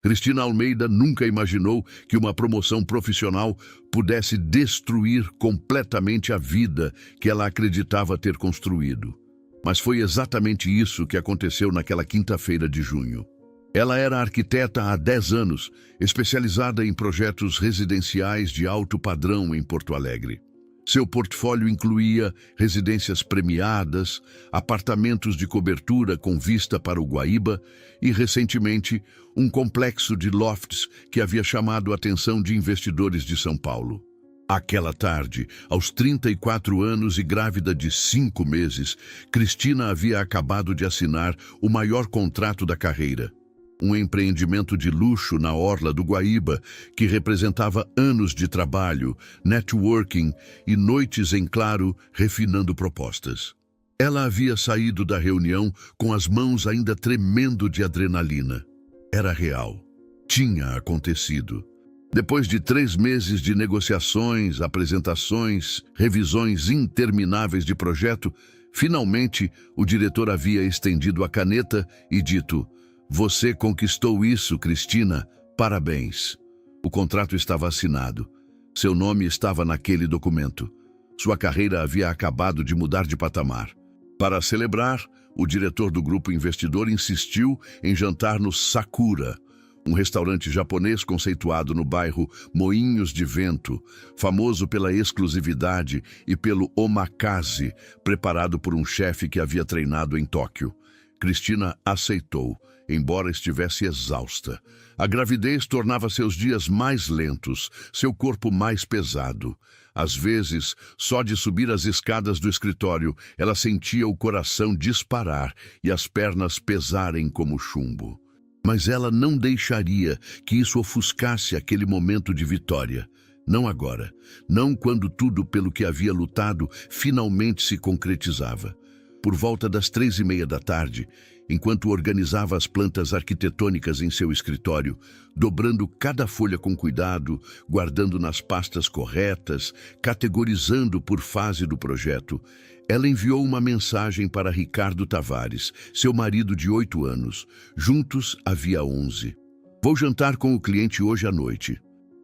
Cristina Almeida nunca imaginou que uma promoção profissional pudesse destruir completamente a vida que ela acreditava ter construído. Mas foi exatamente isso que aconteceu naquela quinta-feira de junho. Ela era arquiteta há 10 anos, especializada em projetos residenciais de alto padrão em Porto Alegre. Seu portfólio incluía residências premiadas, apartamentos de cobertura com vista para o Guaíba e, recentemente, um complexo de lofts que havia chamado a atenção de investidores de São Paulo. Aquela tarde, aos 34 anos e grávida de 5 meses, Cristina havia acabado de assinar o maior contrato da carreira. Um empreendimento de luxo na orla do Guaíba, que representava anos de trabalho, networking e noites em claro refinando propostas. Ela havia saído da reunião com as mãos ainda tremendo de adrenalina. Era real. Tinha acontecido. Depois de 3 meses de negociações, apresentações, revisões intermináveis de projeto, finalmente o diretor havia estendido a caneta e dito: "Você conquistou isso, Cristina. Parabéns." O contrato estava assinado. Seu nome estava naquele documento. Sua carreira havia acabado de mudar de patamar. Para celebrar, o diretor do grupo investidor insistiu em jantar no Sakura, um restaurante japonês conceituado no bairro Moinhos de Vento, famoso pela exclusividade e pelo omakase, preparado por um chefe que havia treinado em Tóquio. Cristina aceitou, embora estivesse exausta. A gravidez tornava seus dias mais lentos, seu corpo mais pesado. Às vezes, só de subir as escadas do escritório, ela sentia o coração disparar e as pernas pesarem como chumbo. Mas ela não deixaria que isso ofuscasse aquele momento de vitória. Não agora. Não quando tudo pelo que havia lutado finalmente se concretizava. Por volta das 3:30 da tarde, enquanto organizava as plantas arquitetônicas em seu escritório, dobrando cada folha com cuidado, guardando nas pastas corretas, categorizando por fase do projeto, ela enviou uma mensagem para Ricardo Tavares, seu marido de 8 anos. Juntos havia 11. "Vou jantar com o cliente hoje à noite.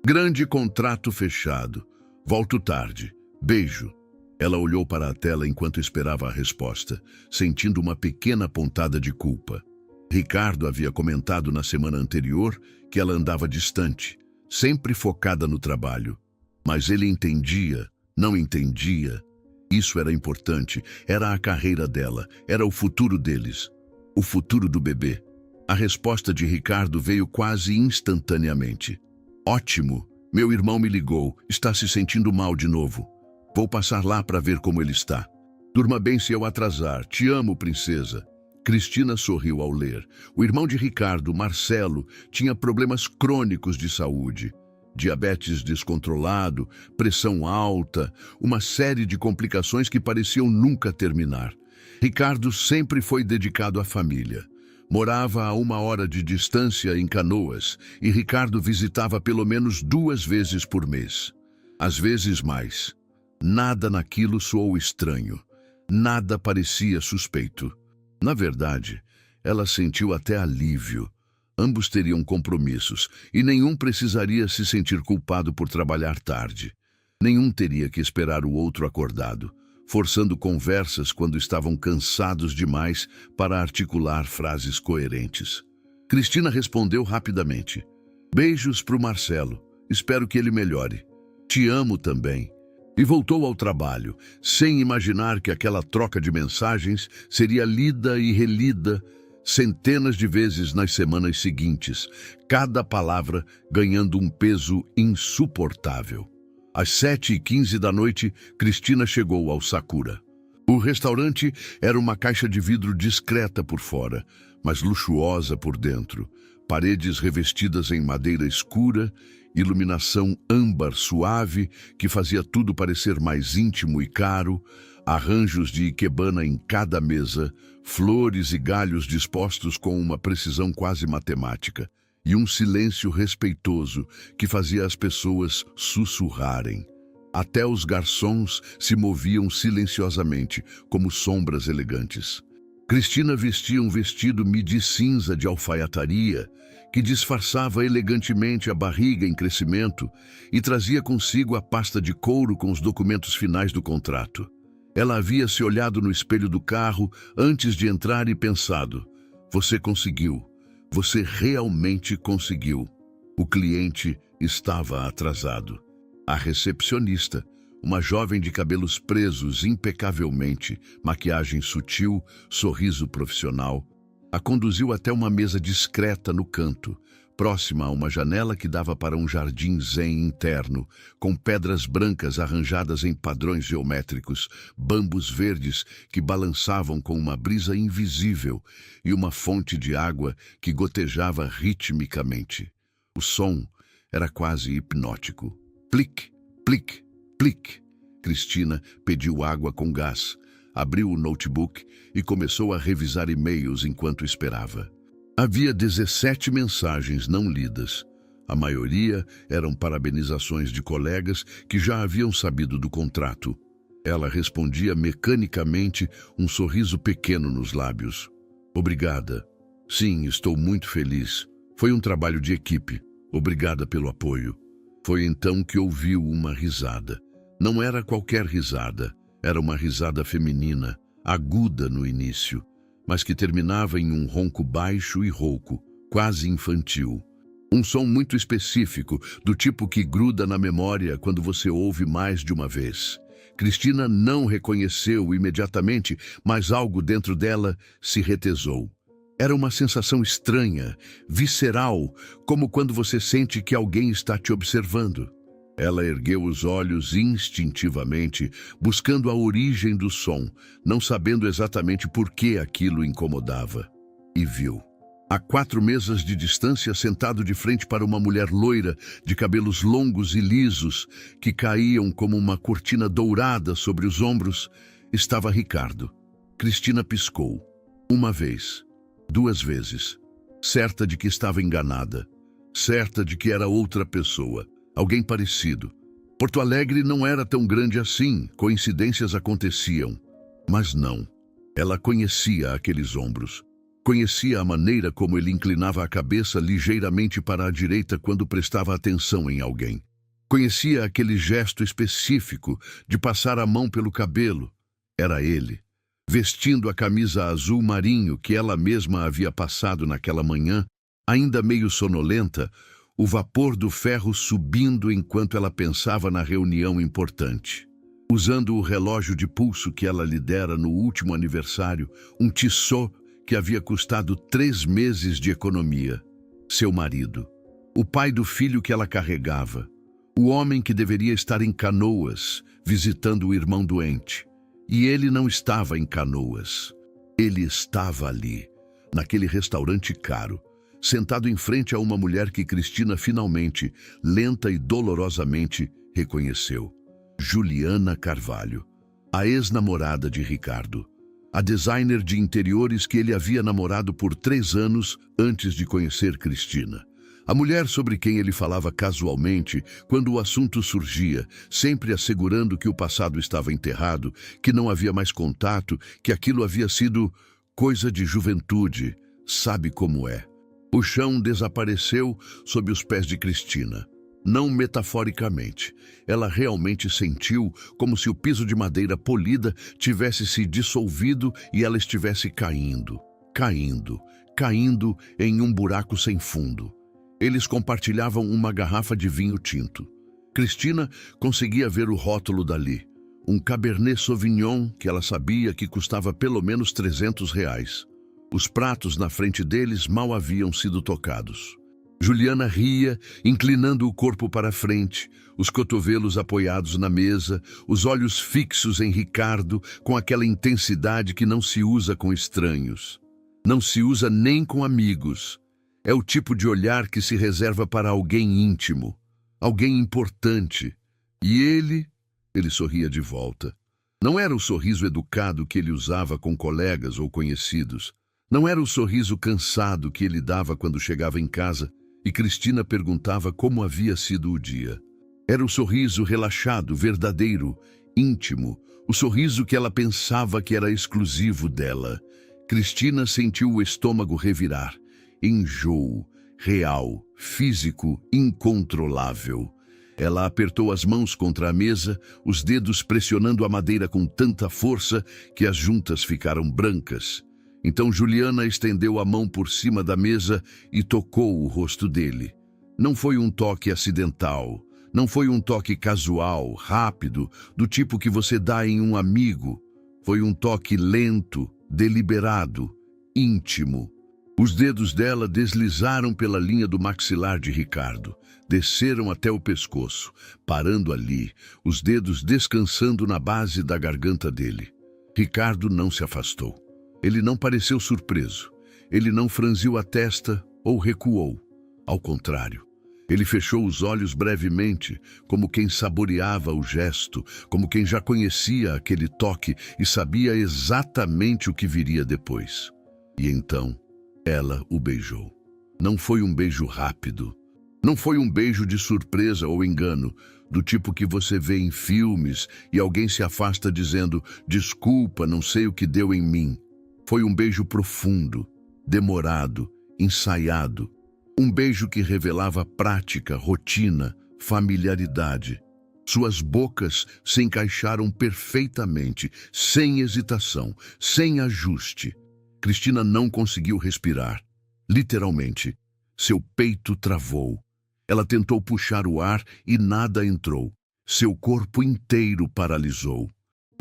Grande contrato fechado. Volto tarde. Beijo." Ela olhou para a tela enquanto esperava a resposta, sentindo uma pequena pontada de culpa. Ricardo havia comentado na semana anterior que ela andava distante, sempre focada no trabalho. Mas ele entendia, não entendia. Isso era importante, era a carreira dela, era o futuro deles, o futuro do bebê. A resposta de Ricardo veio quase instantaneamente. "Ótimo, meu irmão me ligou, está se sentindo mal de novo. Vou passar lá para ver como ele está. Durma bem se eu atrasar. Te amo, princesa." Cristina sorriu ao ler. O irmão de Ricardo, Marcelo, tinha problemas crônicos de saúde. Diabetes descontrolado, pressão alta, uma série de complicações que pareciam nunca terminar. Ricardo sempre foi dedicado à família. Morava a 1 hora de distância em Canoas e Ricardo visitava pelo menos 2 vezes por mês. Às vezes mais. Nada naquilo soou estranho. Nada parecia suspeito. Na verdade, ela sentiu até alívio. Ambos teriam compromissos e nenhum precisaria se sentir culpado por trabalhar tarde. Nenhum teria que esperar o outro acordado, forçando conversas quando estavam cansados demais para articular frases coerentes. Cristina respondeu rapidamente: "Beijos pro Marcelo. Espero que ele melhore. Te amo também." E voltou ao trabalho, sem imaginar que aquela troca de mensagens seria lida e relida centenas de vezes nas semanas seguintes, cada palavra ganhando um peso insuportável. Às 7:15 da noite, Cristina chegou ao Sakura. O restaurante era uma caixa de vidro discreta por fora, mas luxuosa por dentro. Paredes revestidas em madeira escura, iluminação âmbar suave que fazia tudo parecer mais íntimo e caro, arranjos de ikebana em cada mesa, flores e galhos dispostos com uma precisão quase matemática, e um silêncio respeitoso que fazia as pessoas sussurrarem. Até os garçons se moviam silenciosamente, como sombras elegantes. Cristina vestia um vestido midi cinza de alfaiataria, que disfarçava elegantemente a barriga em crescimento e trazia consigo a pasta de couro com os documentos finais do contrato. Ela havia se olhado no espelho do carro antes de entrar e pensado: você conseguiu. Você realmente conseguiu. O cliente estava atrasado. A recepcionista, uma jovem de cabelos presos impecavelmente, maquiagem sutil, sorriso profissional, a conduziu até uma mesa discreta no canto, próxima a uma janela que dava para um jardim zen interno, com pedras brancas arranjadas em padrões geométricos, bambus verdes que balançavam com uma brisa invisível e uma fonte de água que gotejava ritmicamente. O som era quase hipnótico. Plic, plic, plic. Cristina pediu água com gás, abriu o notebook e começou a revisar e-mails enquanto esperava. Havia 17 mensagens não lidas. A maioria eram parabenizações de colegas que já haviam sabido do contrato. Ela respondia mecanicamente, um sorriso pequeno nos lábios. Obrigada. Sim, estou muito feliz. Foi um trabalho de equipe. Obrigada pelo apoio. Foi então que ouviu uma risada. Não era qualquer risada. Era uma risada feminina, aguda no início, mas que terminava em um ronco baixo e rouco, quase infantil. Um som muito específico, do tipo que gruda na memória quando você ouve mais de uma vez. Cristina não reconheceu imediatamente, mas algo dentro dela se retesou. Era uma sensação estranha, visceral, como quando você sente que alguém está te observando. Ela ergueu os olhos instintivamente, buscando a origem do som, não sabendo exatamente por que aquilo incomodava. E viu. A 4 mesas de distância, sentado de frente para uma mulher loira, de cabelos longos e lisos, que caíam como uma cortina dourada sobre os ombros, estava Ricardo. Cristina piscou. 1 vez. 2 vezes. Certa de que estava enganada. Certa de que era outra pessoa. Alguém parecido. Porto Alegre não era tão grande assim, coincidências aconteciam. Mas não. Ela conhecia aqueles ombros. Conhecia a maneira como ele inclinava a cabeça ligeiramente para a direita quando prestava atenção em alguém. Conhecia aquele gesto específico de passar a mão pelo cabelo. Era ele, vestindo a camisa azul marinho que ela mesma havia passado naquela manhã, ainda meio sonolenta, o vapor do ferro subindo enquanto ela pensava na reunião importante. Usando o relógio de pulso que ela lhe dera no último aniversário, um Tissot que havia custado 3 meses de economia. Seu marido, o pai do filho que ela carregava, o homem que deveria estar em Canoas, visitando o irmão doente. E ele não estava em Canoas. Ele estava ali, naquele restaurante caro, sentado em frente a uma mulher que Cristina finalmente, lenta e dolorosamente, reconheceu. Juliana Carvalho, a ex-namorada de Ricardo, a designer de interiores que ele havia namorado por 3 anos antes de conhecer Cristina. A mulher sobre quem ele falava casualmente quando o assunto surgia, sempre assegurando que o passado estava enterrado, que não havia mais contato, que aquilo havia sido coisa de juventude, sabe como é. O chão desapareceu sob os pés de Cristina. Não metaforicamente. Ela realmente sentiu como se o piso de madeira polida tivesse se dissolvido e ela estivesse caindo, caindo, caindo em um buraco sem fundo. Eles compartilhavam uma garrafa de vinho tinto. Cristina conseguia ver o rótulo dali. Um Cabernet Sauvignon que ela sabia que custava pelo menos R$300. Os pratos na frente deles mal haviam sido tocados. Juliana ria, inclinando o corpo para frente, os cotovelos apoiados na mesa, os olhos fixos em Ricardo com aquela intensidade que não se usa com estranhos. Não se usa nem com amigos. É o tipo de olhar que se reserva para alguém íntimo, alguém importante. E ele sorria de volta. Não era o sorriso educado que ele usava com colegas ou conhecidos. Não era o sorriso cansado que ele dava quando chegava em casa e Cristina perguntava como havia sido o dia. Era o sorriso relaxado, verdadeiro, íntimo, o sorriso que ela pensava que era exclusivo dela. Cristina sentiu o estômago revirar. Enjoo, real, físico, incontrolável. Ela apertou as mãos contra a mesa, os dedos pressionando a madeira com tanta força que as juntas ficaram brancas. Então Juliana estendeu a mão por cima da mesa e tocou o rosto dele. Não foi um toque acidental, não foi um toque casual, rápido, do tipo que você dá em um amigo. Foi um toque lento, deliberado, íntimo. Os dedos dela deslizaram pela linha do maxilar de Ricardo, desceram até o pescoço, parando ali, os dedos descansando na base da garganta dele. Ricardo não se afastou. Ele não pareceu surpreso. Ele não franziu a testa ou recuou. Ao contrário, ele fechou os olhos brevemente, como quem saboreava o gesto, como quem já conhecia aquele toque e sabia exatamente o que viria depois. E então, ela o beijou. Não foi um beijo rápido. Não foi um beijo de surpresa ou engano, do tipo que você vê em filmes e alguém se afasta dizendo: "Desculpa, não sei o que deu em mim". Foi um beijo profundo, demorado, ensaiado. Um beijo que revelava prática, rotina, familiaridade. Suas bocas se encaixaram perfeitamente, sem hesitação, sem ajuste. Cristina não conseguiu respirar. Literalmente, seu peito travou. Ela tentou puxar o ar e nada entrou. Seu corpo inteiro paralisou.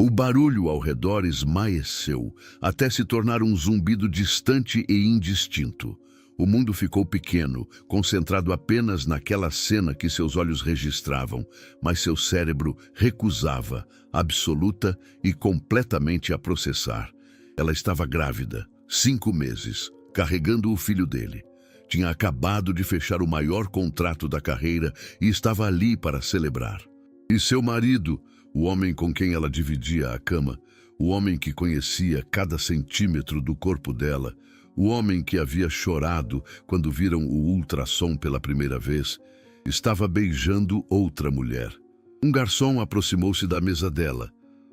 O barulho ao redor esmaeceu, até se tornar um zumbido distante e indistinto. O mundo ficou pequeno, concentrado apenas naquela cena que seus olhos registravam, mas seu cérebro recusava, absoluta e completamente a processar. Ela estava grávida, 5 meses, carregando o filho dele. Tinha acabado de fechar o maior contrato da carreira e estava ali para celebrar. E seu marido, o homem com quem ela dividia a cama, o homem que conhecia cada centímetro do corpo dela, o homem que havia chorado quando viram o ultrassom pela primeira vez, estava beijando outra mulher. Um garçom aproximou-se da mesa dela.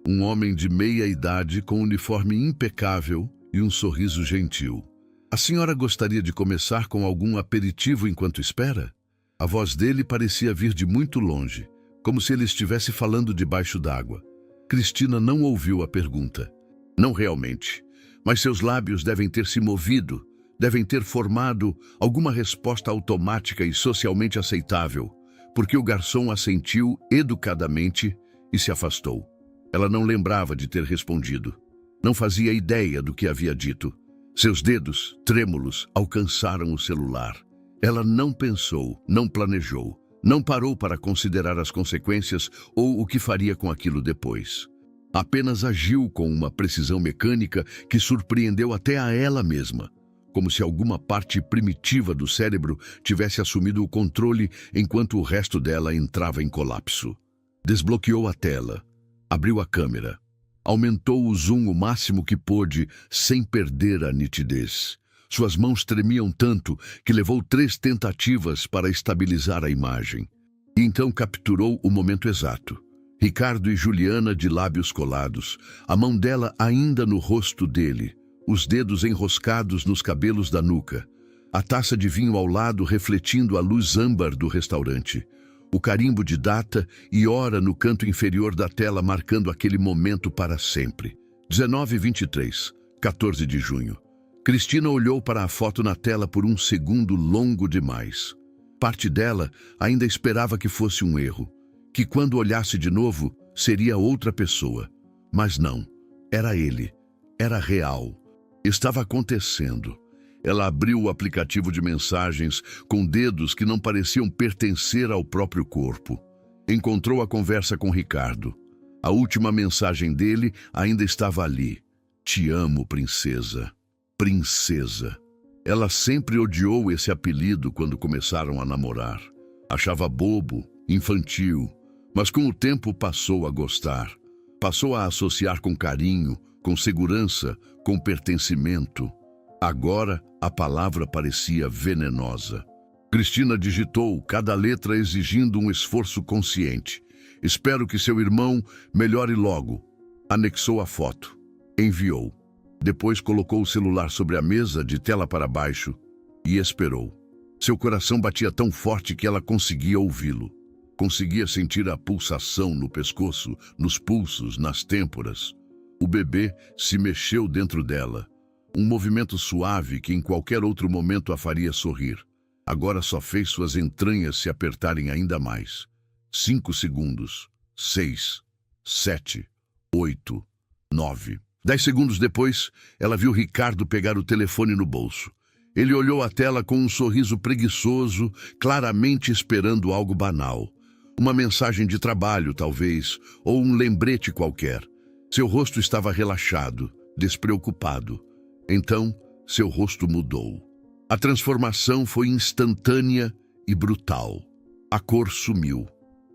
Um homem de meia idade com um uniforme impecável e um sorriso gentil. "A senhora gostaria de começar com algum aperitivo enquanto espera?" A voz dele parecia vir de muito longe, como se ele estivesse falando debaixo d'água. Cristina não ouviu a pergunta. Não realmente. Mas seus lábios devem ter se movido, devem ter formado alguma resposta automática e socialmente aceitável, porque o garçom assentiu educadamente e se afastou. Ela não lembrava de ter respondido. Não fazia ideia do que havia dito. Seus dedos, trêmulos, alcançaram o celular. Ela não pensou, não planejou, não parou para considerar as consequências ou o que faria com aquilo depois. Apenas agiu com uma precisão mecânica que surpreendeu até a ela mesma, como se alguma parte primitiva do cérebro tivesse assumido o controle enquanto o resto dela entrava em colapso. Desbloqueou a tela, abriu a câmera, aumentou o zoom o máximo que pôde sem perder a nitidez. Suas mãos tremiam tanto que levou 3 tentativas para estabilizar a imagem. E então capturou o momento exato. Ricardo e Juliana de lábios colados, a mão dela ainda no rosto dele, os dedos enroscados nos cabelos da nuca, a taça de vinho ao lado refletindo a luz âmbar do restaurante, o carimbo de data e hora no canto inferior da tela marcando aquele momento para sempre. 19h23, 14 de junho. Cristina olhou para a foto na tela por um segundo longo demais. Parte dela ainda esperava que fosse um erro, que quando olhasse de novo, seria outra pessoa. Mas não, era ele, era real. Estava acontecendo. Ela abriu o aplicativo de mensagens com dedos que não pareciam pertencer ao próprio corpo. Encontrou a conversa com Ricardo. A última mensagem dele ainda estava ali. "Te amo, princesa." Princesa. Ela sempre odiou esse apelido quando começaram a namorar. Achava bobo, infantil. Mas com o tempo passou a gostar. Passou a associar com carinho, com segurança, com pertencimento. Agora a palavra parecia venenosa. Cristina digitou cada letra exigindo um esforço consciente. "Espero que seu irmão melhore logo." Anexou a foto. Enviou. Depois colocou o celular sobre a mesa de tela para baixo e esperou. Seu coração batia tão forte que ela conseguia ouvi-lo. Conseguia sentir a pulsação no pescoço, nos pulsos, nas têmporas. O bebê se mexeu dentro dela. Um movimento suave que em qualquer outro momento a faria sorrir. Agora só fez suas entranhas se apertarem ainda mais. 5 segundos. 6, 7, 8, 9. 10 segundos depois, ela viu Ricardo pegar o telefone no bolso. Ele olhou a tela com um sorriso preguiçoso, claramente esperando algo banal. Uma mensagem de trabalho, talvez, ou um lembrete qualquer. Seu rosto estava relaxado, despreocupado. Então, seu rosto mudou. A transformação foi instantânea e brutal. A cor sumiu.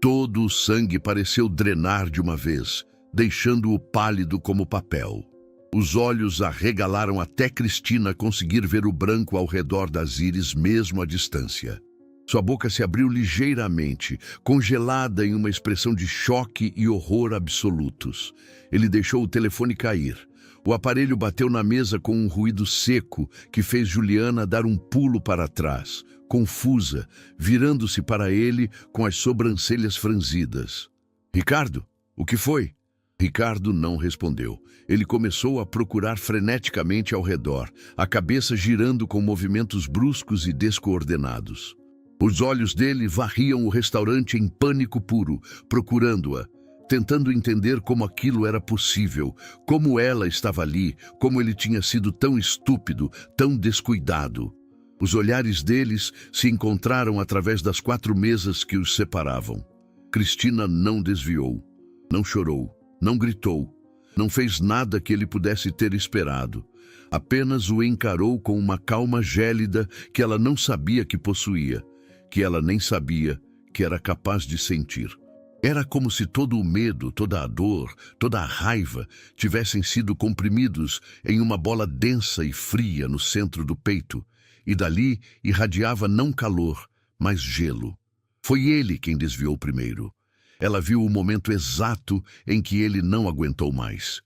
Todo o sangue pareceu drenar de uma vez, deixando-o pálido como papel. Os olhos arregalaram até Cristina conseguir ver o branco ao redor das íris mesmo à distância. Sua boca se abriu ligeiramente, congelada em uma expressão de choque e horror absolutos. Ele deixou o telefone cair. O aparelho bateu na mesa com um ruído seco que fez Juliana dar um pulo para trás, confusa, virando-se para ele com as sobrancelhas franzidas. "Ricardo, o que foi?" Ricardo não respondeu. Ele começou a procurar freneticamente ao redor, a cabeça girando com movimentos bruscos e descoordenados. Os olhos dele varriam o restaurante em pânico puro, procurando-a, tentando entender como aquilo era possível, como ela estava ali, como ele tinha sido tão estúpido, tão descuidado. Os olhares deles se encontraram através das 4 mesas que os separavam. Cristina não desviou, não chorou, não gritou, não fez nada que ele pudesse ter esperado. Apenas o encarou com uma calma gélida que ela não sabia que possuía, que ela nem sabia que era capaz de sentir. Era como se todo o medo, toda a dor, toda a raiva tivessem sido comprimidos em uma bola densa e fria no centro do peito, e dali irradiava não calor, mas gelo. Foi ele quem desviou primeiro. Ela viu o momento exato em que ele não aguentou mais.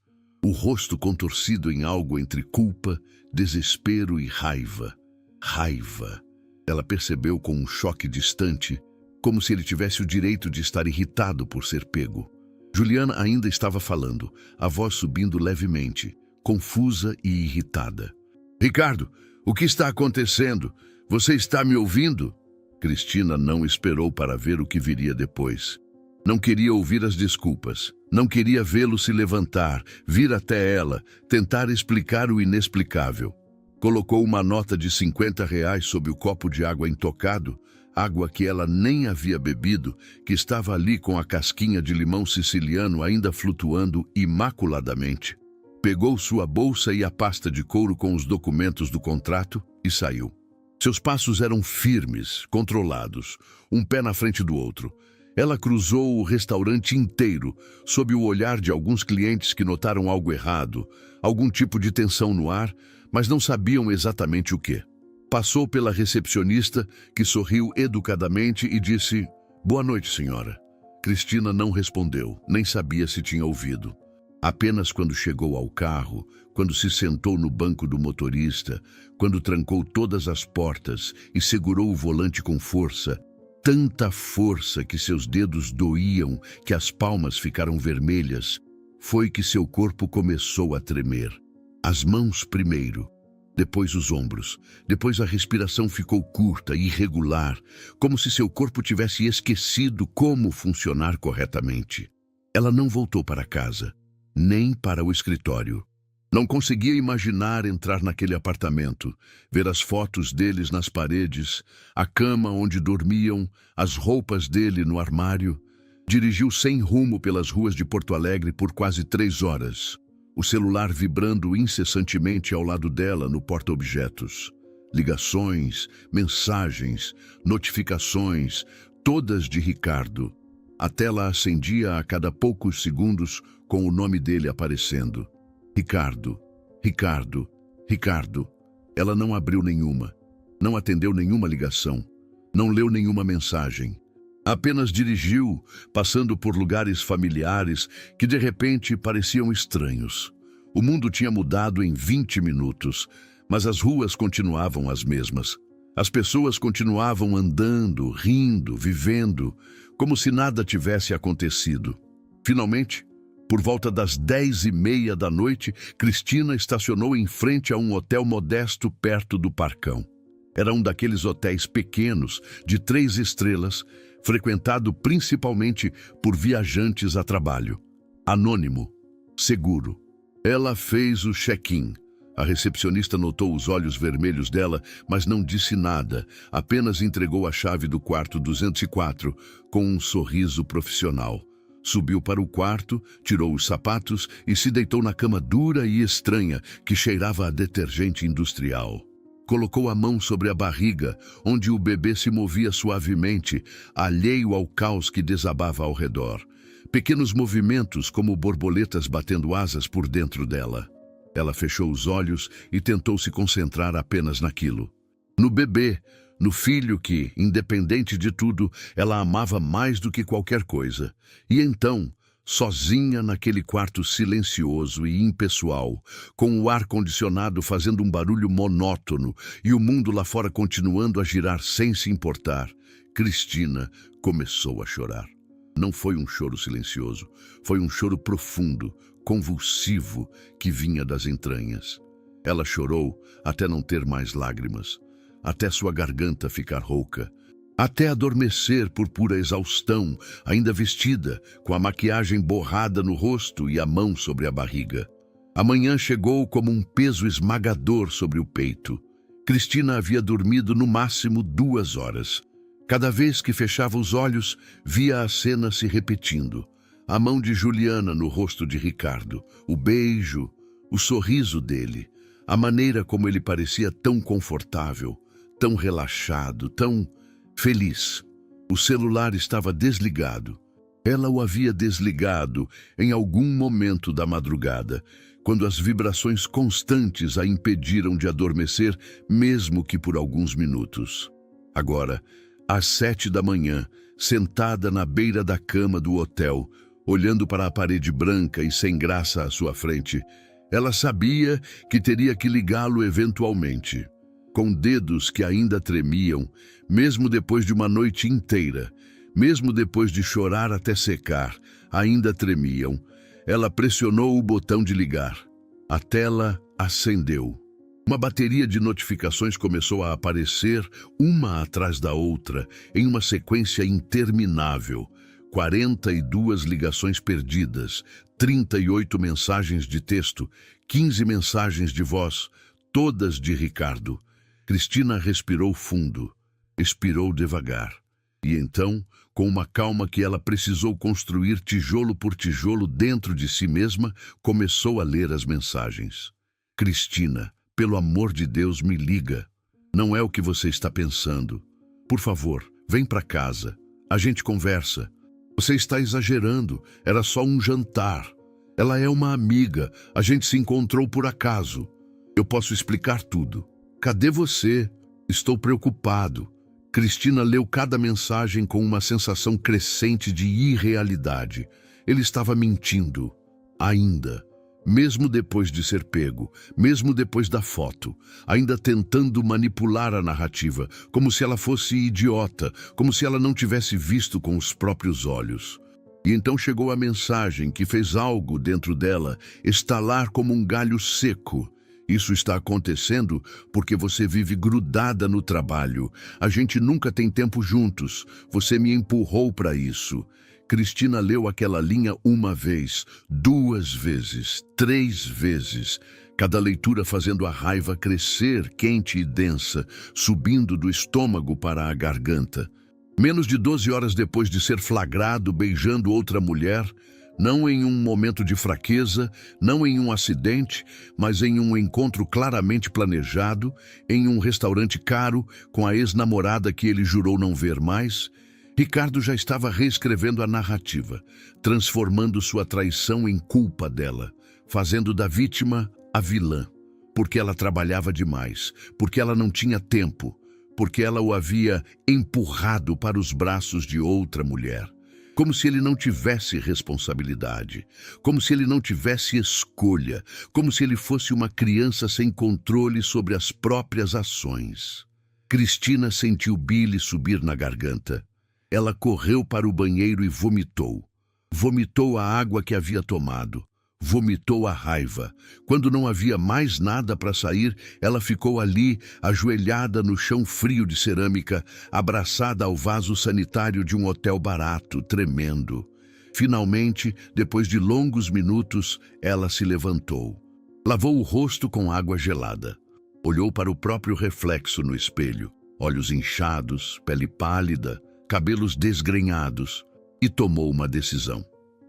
O rosto contorcido em algo entre culpa, desespero e raiva. Raiva. Ela percebeu com um choque distante, como se ele tivesse o direito de estar irritado por ser pego. Juliana ainda estava falando, a voz subindo levemente, confusa e irritada. "Ricardo, o que está acontecendo? Você está me ouvindo?" Cristina não esperou para ver o que viria depois. Não queria ouvir as desculpas. Não queria vê-lo se levantar, vir até ela, tentar explicar o inexplicável. Colocou uma nota de R$ 50 sob o copo de água intocado, água que ela nem havia bebido, que estava ali com a casquinha de limão siciliano ainda flutuando imaculadamente. Pegou sua bolsa e a pasta de couro com os documentos do contrato e saiu. Seus passos eram firmes, controlados, um pé na frente do outro. Ela cruzou o restaurante inteiro, sob o olhar de alguns clientes que notaram algo errado, algum tipo de tensão no ar, mas não sabiam exatamente o que. Passou pela recepcionista, que sorriu educadamente e disse: "Boa noite, senhora." Cristina não respondeu, nem sabia se tinha ouvido. Apenas quando chegou ao carro, quando se sentou no banco do motorista, quando trancou todas as portas e segurou o volante com força, tanta força que seus dedos doíam, que as palmas ficaram vermelhas, foi que seu corpo começou a tremer. As mãos primeiro, depois os ombros, depois a respiração ficou curta e irregular, como se seu corpo tivesse esquecido como funcionar corretamente. Ela não voltou para casa, nem para o escritório. Não conseguia imaginar entrar naquele apartamento, ver as fotos deles nas paredes, a cama onde dormiam, as roupas dele no armário. Dirigiu sem rumo pelas ruas de Porto Alegre por quase 3 horas. O celular vibrando incessantemente ao lado dela no porta-objetos. Ligações, mensagens, notificações, todas de Ricardo. A tela acendia a cada poucos segundos com o nome dele aparecendo. Ricardo, Ricardo, Ricardo. Ela não abriu nenhuma, não atendeu nenhuma ligação, não leu nenhuma mensagem. Apenas dirigiu, passando por lugares familiares que de repente pareciam estranhos. O mundo tinha mudado em 20 minutos, mas as ruas continuavam as mesmas. As pessoas continuavam andando, rindo, vivendo, como se nada tivesse acontecido. Finalmente, por volta das 10h30 da noite, Cristina estacionou em frente a um hotel modesto perto do Parcão. Era um daqueles hotéis pequenos, de 3 estrelas, frequentado principalmente por viajantes a trabalho. Anônimo, seguro. Ela fez o check-in. A recepcionista notou os olhos vermelhos dela, mas não disse nada, apenas entregou a chave do quarto 204 com um sorriso profissional. Subiu para o quarto, tirou os sapatos e se deitou na cama dura e estranha que cheirava a detergente industrial. Colocou a mão sobre a barriga, onde o bebê se movia suavemente, alheio ao caos que desabava ao redor. Pequenos movimentos como borboletas batendo asas por dentro dela. Ela fechou os olhos e tentou se concentrar apenas naquilo. No bebê, no filho que, independente de tudo, ela amava mais do que qualquer coisa. E então, sozinha naquele quarto silencioso e impessoal, com o ar-condicionado fazendo um barulho monótono e o mundo lá fora continuando a girar sem se importar, Cristina começou a chorar. Não foi um choro silencioso, foi um choro profundo, convulsivo, que vinha das entranhas. Ela chorou até não ter mais lágrimas, até sua garganta ficar rouca, até adormecer por pura exaustão, ainda vestida, com a maquiagem borrada no rosto e a mão sobre a barriga. A manhã chegou como um peso esmagador sobre o peito. Cristina havia dormido no máximo 2 horas. Cada vez que fechava os olhos, via a cena se repetindo. A mão de Juliana no rosto de Ricardo, o beijo, o sorriso dele, a maneira como ele parecia tão confortável, tão relaxado, tão feliz. O celular estava desligado. Ela o havia desligado em algum momento da madrugada, quando as vibrações constantes a impediram de adormecer, mesmo que por alguns minutos. Agora, às 7 da manhã, sentada na beira da cama do hotel, olhando para a parede branca e sem graça à sua frente, ela sabia que teria que ligá-lo eventualmente. Com dedos que ainda tremiam, mesmo depois de uma noite inteira, mesmo depois de chorar até secar, ainda tremiam. Ela pressionou o botão de ligar. A tela acendeu. Uma bateria de notificações começou a aparecer, uma atrás da outra, em uma sequência interminável. 42 ligações perdidas, 38 mensagens de texto, 15 mensagens de voz, todas de Ricardo. Cristina respirou fundo, expirou devagar. E então, com uma calma que ela precisou construir tijolo por tijolo dentro de si mesma, começou a ler as mensagens. Cristina, pelo amor de Deus, me liga. Não é o que você está pensando. Por favor, vem para casa. A gente conversa. Você está exagerando. Era só um jantar. Ela é uma amiga. A gente se encontrou por acaso. Eu posso explicar tudo. Cadê você? Estou preocupado. Cristina leu cada mensagem com uma sensação crescente de irrealidade. Ele estava mentindo. Ainda. Mesmo depois de ser pego, mesmo depois da foto, ainda tentando manipular a narrativa, como se ela fosse idiota, como se ela não tivesse visto com os próprios olhos. E então chegou a mensagem que fez algo dentro dela estalar como um galho seco. Isso está acontecendo porque você vive grudada no trabalho. A gente nunca tem tempo juntos. Você me empurrou para isso. Cristina leu aquela linha 1 vez, 2 vezes, 3 vezes, cada leitura fazendo a raiva crescer, quente e densa, subindo do estômago para a garganta. Menos de 12 horas depois de ser flagrado beijando outra mulher, não em um momento de fraqueza, não em um acidente, mas em um encontro claramente planejado, em um restaurante caro, com a ex-namorada que ele jurou não ver mais, Ricardo já estava reescrevendo a narrativa, transformando sua traição em culpa dela, fazendo da vítima a vilã, porque ela trabalhava demais, porque ela não tinha tempo, porque ela o havia empurrado para os braços de outra mulher. Como se ele não tivesse responsabilidade, como se ele não tivesse escolha, como se ele fosse uma criança sem controle sobre as próprias ações. Cristina sentiu bile subir na garganta. Ela correu para o banheiro e vomitou. Vomitou a água que havia tomado. Vomitou a raiva. Quando não havia mais nada para sair, ela ficou ali, ajoelhada no chão frio de cerâmica, abraçada ao vaso sanitário de um hotel barato, tremendo. Finalmente, depois de longos minutos, ela se levantou. Lavou o rosto com água gelada. Olhou para o próprio reflexo no espelho. Olhos inchados, pele pálida, cabelos desgrenhados, e tomou uma decisão.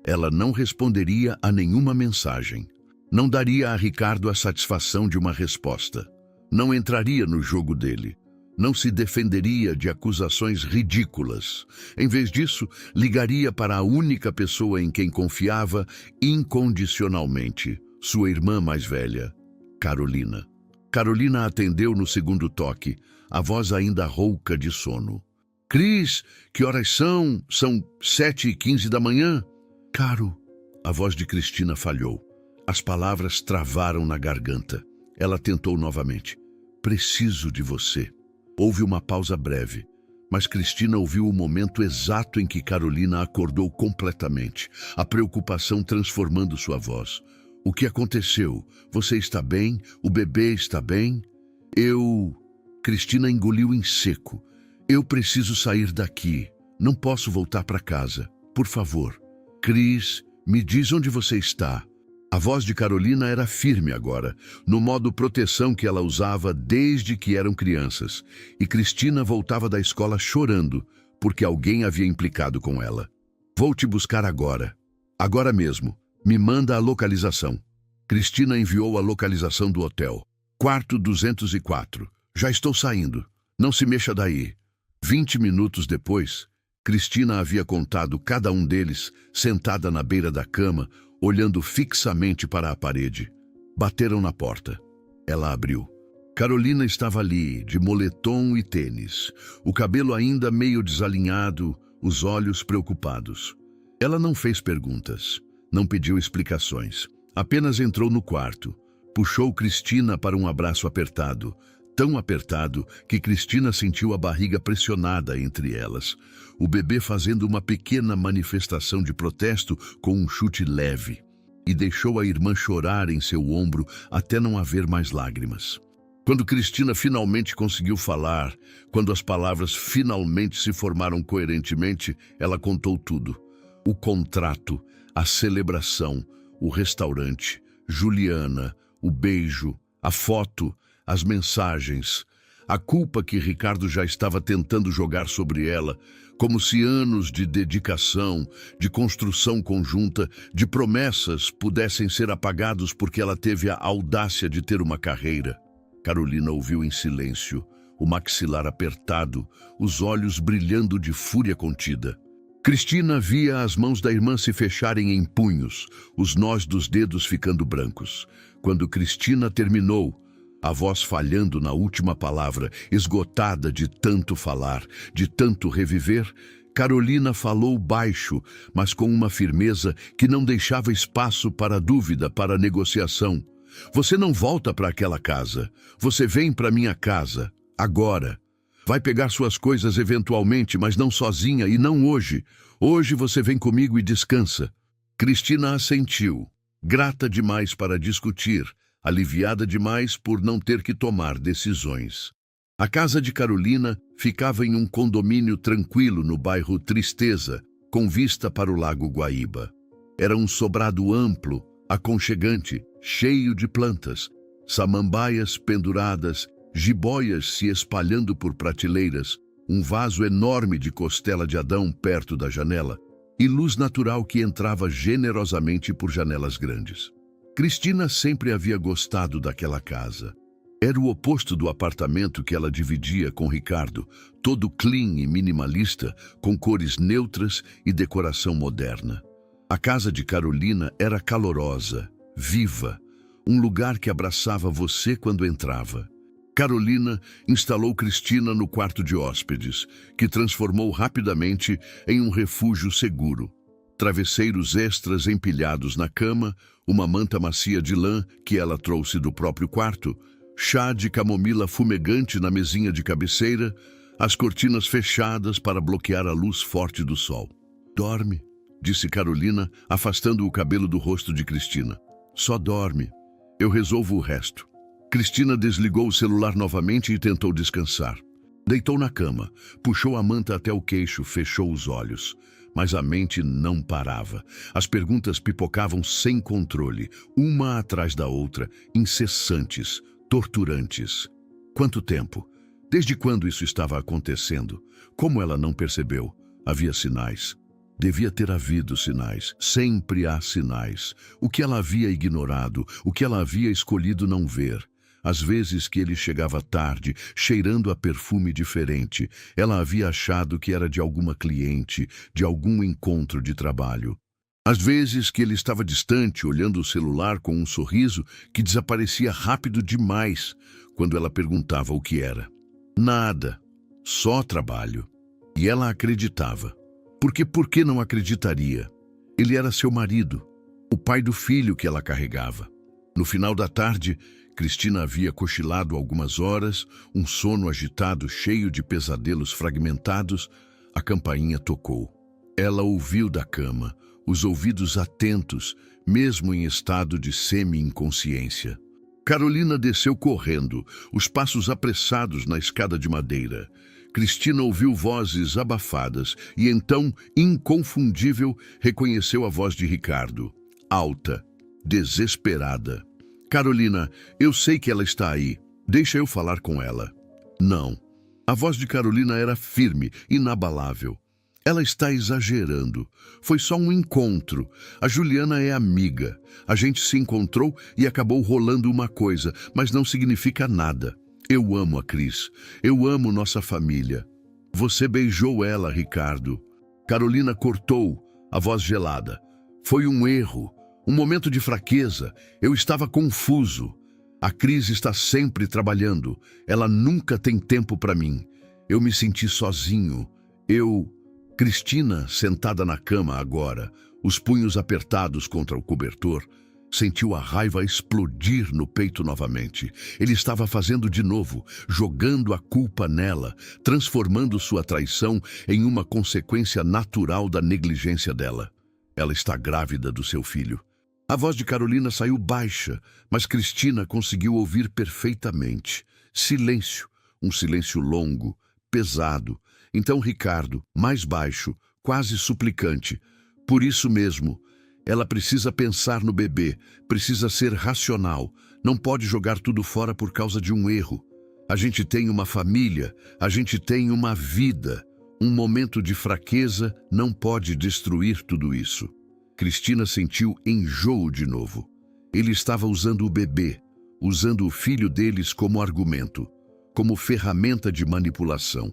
Ela não responderia a nenhuma mensagem. Não daria a Ricardo a satisfação de uma resposta. Não entraria no jogo dele. Não se defenderia de acusações ridículas. Em vez disso, ligaria para a única pessoa em quem confiava incondicionalmente, sua irmã mais velha, Carolina. Carolina atendeu no segundo toque, a voz ainda rouca de sono. Cris, que horas são? São 7h15 da manhã? Caro, a voz de Cristina falhou. As palavras travaram na garganta. Ela tentou novamente. Preciso de você. Houve uma pausa breve, mas Cristina ouviu o momento exato em que Carolina acordou completamente, a preocupação transformando sua voz. O que aconteceu? Você está bem? O bebê está bem? Cristina engoliu em seco. Eu preciso sair daqui. Não posso voltar para casa. Por favor. Cris, me diz onde você está. A voz de Carolina era firme agora, no modo proteção que ela usava desde que eram crianças. E Cristina voltava da escola chorando, porque alguém havia implicado com ela. Vou te buscar agora. Agora mesmo. Me manda a localização. Cristina enviou a localização do hotel. Quarto 204. Já estou saindo. Não se mexa daí. 20 minutos depois, Cristina havia contado cada um deles, sentada na beira da cama, olhando fixamente para a parede. Bateram na porta. Ela abriu. Carolina estava ali, de moletom e tênis, o cabelo ainda meio desalinhado, os olhos preocupados. Ela não fez perguntas, não pediu explicações. Apenas entrou no quarto, puxou Cristina para um abraço apertado, tão apertado que Cristina sentiu a barriga pressionada entre elas, o bebê fazendo uma pequena manifestação de protesto com um chute leve, e deixou a irmã chorar em seu ombro até não haver mais lágrimas. Quando Cristina finalmente conseguiu falar, quando as palavras finalmente se formaram coerentemente, ela contou tudo. O contrato, a celebração, o restaurante, Juliana, o beijo, a foto, as mensagens, a culpa que Ricardo já estava tentando jogar sobre ela, como se anos de dedicação, de construção conjunta, de promessas pudessem ser apagados porque ela teve a audácia de ter uma carreira. Carolina ouviu em silêncio, o maxilar apertado, os olhos brilhando de fúria contida. Cristina via as mãos da irmã se fecharem em punhos, os nós dos dedos ficando brancos. Quando Cristina terminou, a voz falhando na última palavra, esgotada de tanto falar, de tanto reviver, Carolina falou baixo, mas com uma firmeza que não deixava espaço para dúvida, para negociação. Você não volta para aquela casa. Você vem para minha casa, agora. Vai pegar suas coisas eventualmente, mas não sozinha e não hoje. Hoje você vem comigo e descansa. Cristina assentiu, grata demais para discutir, aliviada demais por não ter que tomar decisões. A casa de Carolina ficava em um condomínio tranquilo no bairro Tristeza, com vista para o Lago Guaíba. Era um sobrado amplo, aconchegante, cheio de plantas, samambaias penduradas, jiboias se espalhando por prateleiras, um vaso enorme de costela de Adão perto da janela e luz natural que entrava generosamente por janelas grandes. Cristina sempre havia gostado daquela casa. Era o oposto do apartamento que ela dividia com Ricardo, todo clean e minimalista, com cores neutras e decoração moderna. A casa de Carolina era calorosa, viva, um lugar que abraçava você quando entrava. Carolina instalou Cristina no quarto de hóspedes, que transformou rapidamente em um refúgio seguro. Travesseiros extras empilhados na cama, uma manta macia de lã que ela trouxe do próprio quarto, chá de camomila fumegante na mesinha de cabeceira, as cortinas fechadas para bloquear a luz forte do sol. Dorme, disse Carolina, afastando o cabelo do rosto de Cristina. Só dorme. Eu resolvo o resto. Cristina desligou o celular novamente e tentou descansar. Deitou na cama, puxou a manta até o queixo, fechou os olhos. Mas a mente não parava. As perguntas pipocavam sem controle, uma atrás da outra, incessantes, torturantes. Quanto tempo? Desde quando isso estava acontecendo? Como ela não percebeu? Havia sinais. Devia ter havido sinais. Sempre há sinais. O que ela havia ignorado, o que ela havia escolhido não ver. Às vezes que ele chegava tarde, cheirando a perfume diferente, ela havia achado que era de alguma cliente, de algum encontro de trabalho. Às vezes que ele estava distante, olhando o celular com um sorriso que desaparecia rápido demais quando ela perguntava o que era. Nada, só trabalho. E ela acreditava. Porque por que não acreditaria? Ele era seu marido, o pai do filho que ela carregava. No final da tarde, Cristina havia cochilado algumas horas, um sono agitado cheio de pesadelos fragmentados. A campainha tocou. Ela ouviu da cama, os ouvidos atentos, mesmo em estado de semi-inconsciência. Carolina desceu correndo, os passos apressados na escada de madeira. Cristina ouviu vozes abafadas e então, inconfundível, reconheceu a voz de Ricardo. Alta, desesperada. Carolina, eu sei que ela está aí. Deixa eu falar com ela. Não. A voz de Carolina era firme, inabalável. Ela está exagerando. Foi só um encontro. A Juliana é amiga. A gente se encontrou e acabou rolando uma coisa, mas não significa nada. Eu amo a Cris. Eu amo nossa família. Você beijou ela, Ricardo. Carolina cortou, a voz gelada. Foi um erro. Um momento de fraqueza. Eu estava confuso. A Cris está sempre trabalhando. Ela nunca tem tempo para mim. Eu me senti sozinho. Cristina, sentada na cama agora, os punhos apertados contra o cobertor, sentiu a raiva explodir no peito novamente. Ele estava fazendo de novo, jogando a culpa nela, transformando sua traição em uma consequência natural da negligência dela. Ela está grávida do seu filho. A voz de Carolina saiu baixa, mas Cristina conseguiu ouvir perfeitamente. Silêncio, um silêncio longo, pesado. Então Ricardo, mais baixo, quase suplicante. Por isso mesmo, ela precisa pensar no bebê, precisa ser racional, não pode jogar tudo fora por causa de um erro. A gente tem uma família, a gente tem uma vida. Um momento de fraqueza não pode destruir tudo isso. Cristina sentiu enjoo de novo. Ele estava usando o bebê, usando o filho deles como argumento, como ferramenta de manipulação.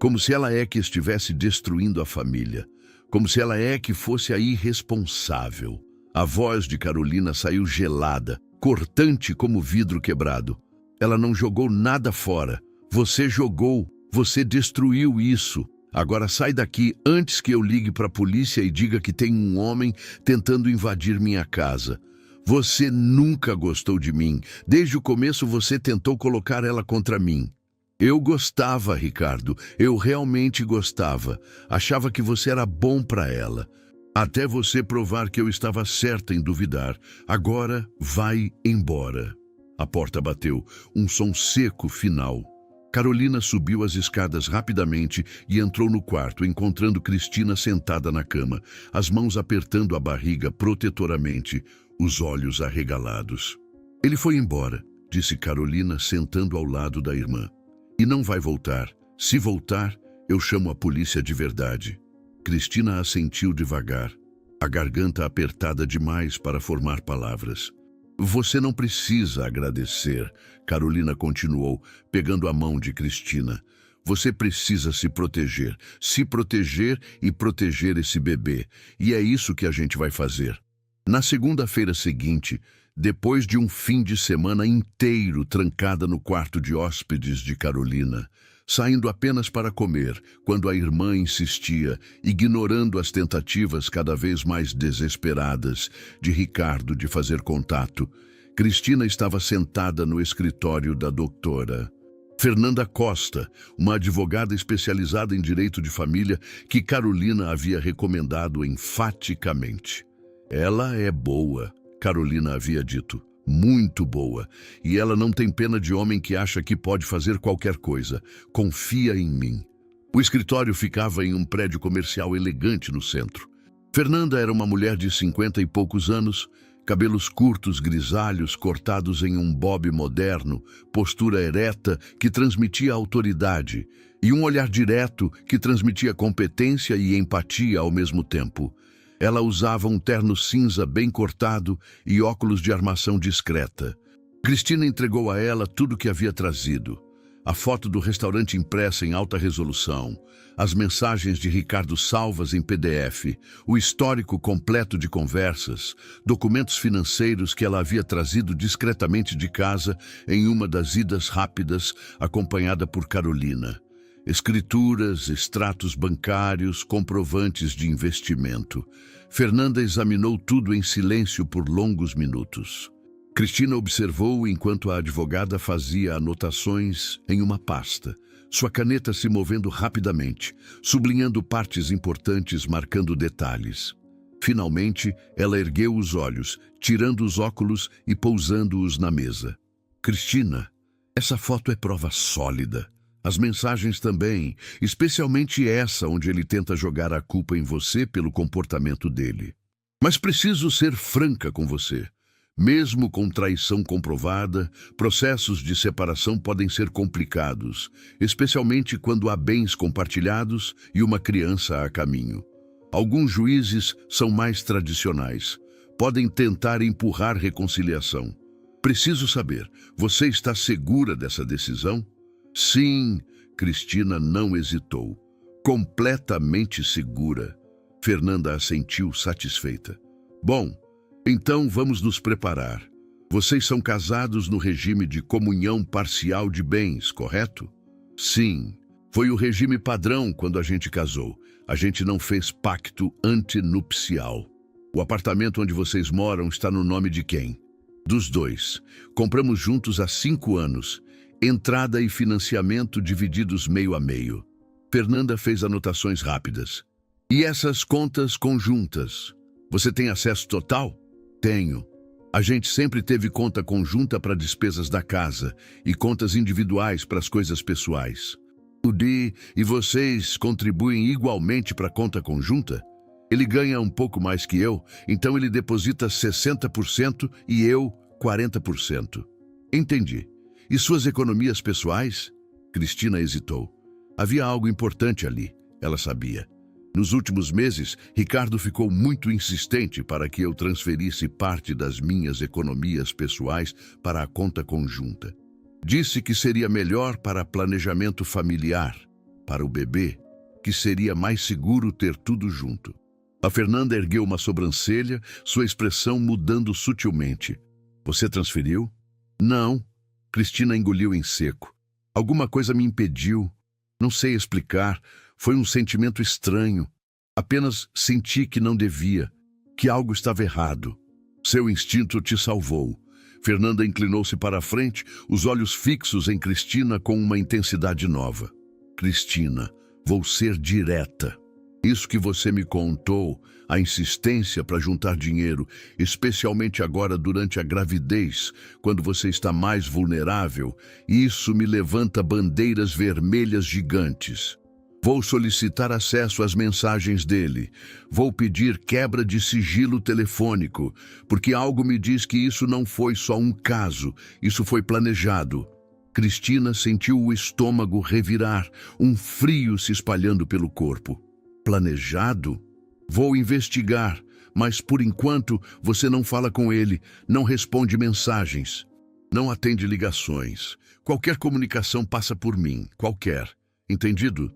Como se ela é que estivesse destruindo a família. Como se ela é que fosse a irresponsável. A voz de Carolina saiu gelada, cortante como vidro quebrado. Ela não jogou nada fora. Você jogou, você destruiu isso. Agora sai daqui antes que eu ligue para a polícia e diga que tem um homem tentando invadir minha casa. Você nunca gostou de mim. Desde o começo você tentou colocar ela contra mim. Eu gostava, Ricardo. Eu realmente gostava. Achava que você era bom para ela. Até você provar que eu estava certa em duvidar. Agora vai embora. A porta bateu, um som seco final. Carolina subiu as escadas rapidamente e entrou no quarto, encontrando Cristina sentada na cama, as mãos apertando a barriga protetoramente, os olhos arregalados. Ele foi embora, disse Carolina, sentando ao lado da irmã. E não vai voltar. Se voltar, eu chamo a polícia de verdade. Cristina assentiu devagar, a garganta apertada demais para formar palavras. Você não precisa agradecer, Carolina continuou, pegando a mão de Cristina. Você precisa se proteger e proteger esse bebê. E é isso que a gente vai fazer. Na segunda-feira seguinte, depois de um fim de semana inteiro trancada no quarto de hóspedes de Carolina, saindo apenas para comer, quando a irmã insistia, ignorando as tentativas cada vez mais desesperadas de Ricardo de fazer contato, Cristina estava sentada no escritório da doutora Fernanda Costa, uma advogada especializada em direito de família que Carolina havia recomendado enfaticamente. Ela é boa, Carolina havia dito, muito boa, e ela não tem pena de homem que acha que pode fazer qualquer coisa. Confia em mim. O escritório ficava em um prédio comercial elegante no centro. Fernanda era uma mulher de 50 e poucos anos, cabelos curtos grisalhos cortados em um bob moderno, postura ereta que transmitia autoridade e um olhar direto que transmitia competência e empatia ao mesmo tempo. Ela usava um terno cinza bem cortado e óculos de armação discreta. Cristina entregou a ela tudo o que havia trazido. A foto do restaurante impressa em alta resolução, as mensagens de Ricardo salvas em PDF, o histórico completo de conversas, documentos financeiros que ela havia trazido discretamente de casa em uma das idas rápidas, acompanhada por Carolina. Escrituras, extratos bancários, comprovantes de investimento. Fernanda examinou tudo em silêncio por longos minutos. Cristina observou enquanto a advogada fazia anotações em uma pasta, sua caneta se movendo rapidamente, sublinhando partes importantes, marcando detalhes. Finalmente, ela ergueu os olhos, tirando os óculos e pousando-os na mesa. Cristina, essa foto é prova sólida. As mensagens também, especialmente essa onde ele tenta jogar a culpa em você pelo comportamento dele. Mas preciso ser franca com você. Mesmo com traição comprovada, processos de separação podem ser complicados, especialmente quando há bens compartilhados e uma criança a caminho. Alguns juízes são mais tradicionais, podem tentar empurrar reconciliação. Preciso saber, você está segura dessa decisão? Sim, Cristina não hesitou. Completamente segura. Fernanda assentiu satisfeita. Bom, então vamos nos preparar. Vocês são casados no regime de comunhão parcial de bens, correto? Sim, foi o regime padrão quando a gente casou. A gente não fez pacto antinupcial. O apartamento onde vocês moram está no nome de quem? Dos dois. Compramos juntos há 5 anos. Entrada e financiamento divididos meio a meio. Fernanda fez anotações rápidas. E essas contas conjuntas? Você tem acesso total? Tenho. A gente sempre teve conta conjunta para despesas da casa e contas individuais para as coisas pessoais. O Di e vocês contribuem igualmente para a conta conjunta? Ele ganha um pouco mais que eu, então ele deposita 60% e eu 40%. Entendi. E suas economias pessoais? Cristina hesitou. Havia algo importante ali, ela sabia. Nos últimos meses, Ricardo ficou muito insistente para que eu transferisse parte das minhas economias pessoais para a conta conjunta. Disse que seria melhor para planejamento familiar, para o bebê, que seria mais seguro ter tudo junto. A Fernanda ergueu uma sobrancelha, sua expressão mudando sutilmente. Você transferiu? Não. Cristina engoliu em seco. Alguma coisa me impediu. Não sei explicar. Foi um sentimento estranho. Apenas senti que não devia, que algo estava errado. Seu instinto te salvou. Fernanda inclinou-se para a frente, os olhos fixos em Cristina com uma intensidade nova. Cristina, vou ser direta. Isso que você me contou, a insistência para juntar dinheiro, especialmente agora durante a gravidez, quando você está mais vulnerável, isso me levanta bandeiras vermelhas gigantes. Vou solicitar acesso às mensagens dele. Vou pedir quebra de sigilo telefônico, porque algo me diz que isso não foi só um caso, isso foi planejado. Cristina sentiu o estômago revirar, um frio se espalhando pelo corpo. Planejado? Vou investigar, mas por enquanto você não fala com ele, não responde mensagens, não atende ligações. Qualquer comunicação passa por mim, qualquer. Entendido?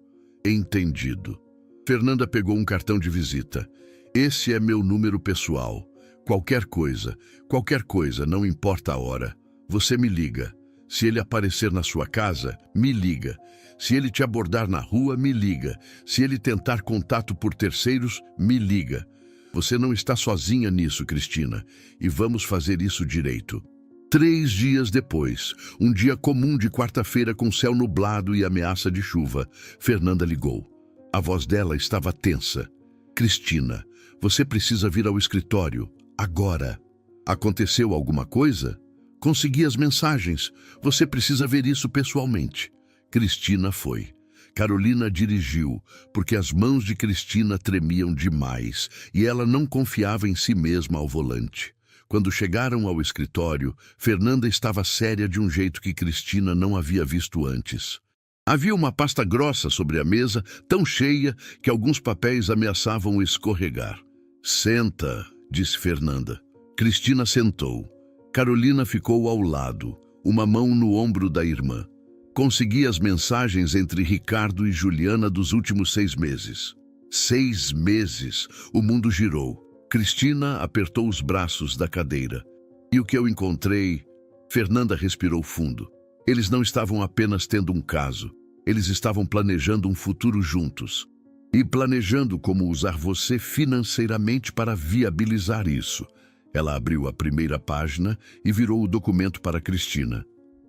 Entendido. Fernanda pegou um cartão de visita. Esse é meu número pessoal. Qualquer coisa, não importa a hora. Você me liga. Se ele aparecer na sua casa, me liga. Se ele te abordar na rua, me liga. Se ele tentar contato por terceiros, me liga. Você não está sozinha nisso, Cristina. E vamos fazer isso direito. 3 dias depois, um dia comum de quarta-feira com céu nublado e ameaça de chuva, Fernanda ligou. A voz dela estava tensa. Cristina, você precisa vir ao escritório, agora. Aconteceu alguma coisa? Consegui as mensagens. Você precisa ver isso pessoalmente. Cristina foi. Carolina dirigiu, porque as mãos de Cristina tremiam demais e ela não confiava em si mesma ao volante. Quando chegaram ao escritório, Fernanda estava séria de um jeito que Cristina não havia visto antes. Havia uma pasta grossa sobre a mesa, tão cheia que alguns papéis ameaçavam escorregar. Senta, disse Fernanda. Cristina sentou. Carolina ficou ao lado, uma mão no ombro da irmã. Consegui as mensagens entre Ricardo e Juliana dos últimos 6 meses. 6 meses, o mundo girou. Cristina apertou os braços da cadeira. E o que eu encontrei? Fernanda respirou fundo. Eles não estavam apenas tendo um caso. Eles estavam planejando um futuro juntos. E planejando como usar você financeiramente para viabilizar isso. Ela abriu a primeira página e virou o documento para Cristina.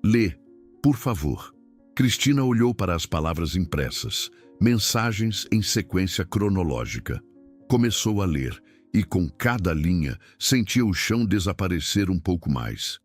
Lê, por favor. Cristina olhou para as palavras impressas, mensagens em sequência cronológica. Começou a ler. E com cada linha, sentia o chão desaparecer um pouco mais.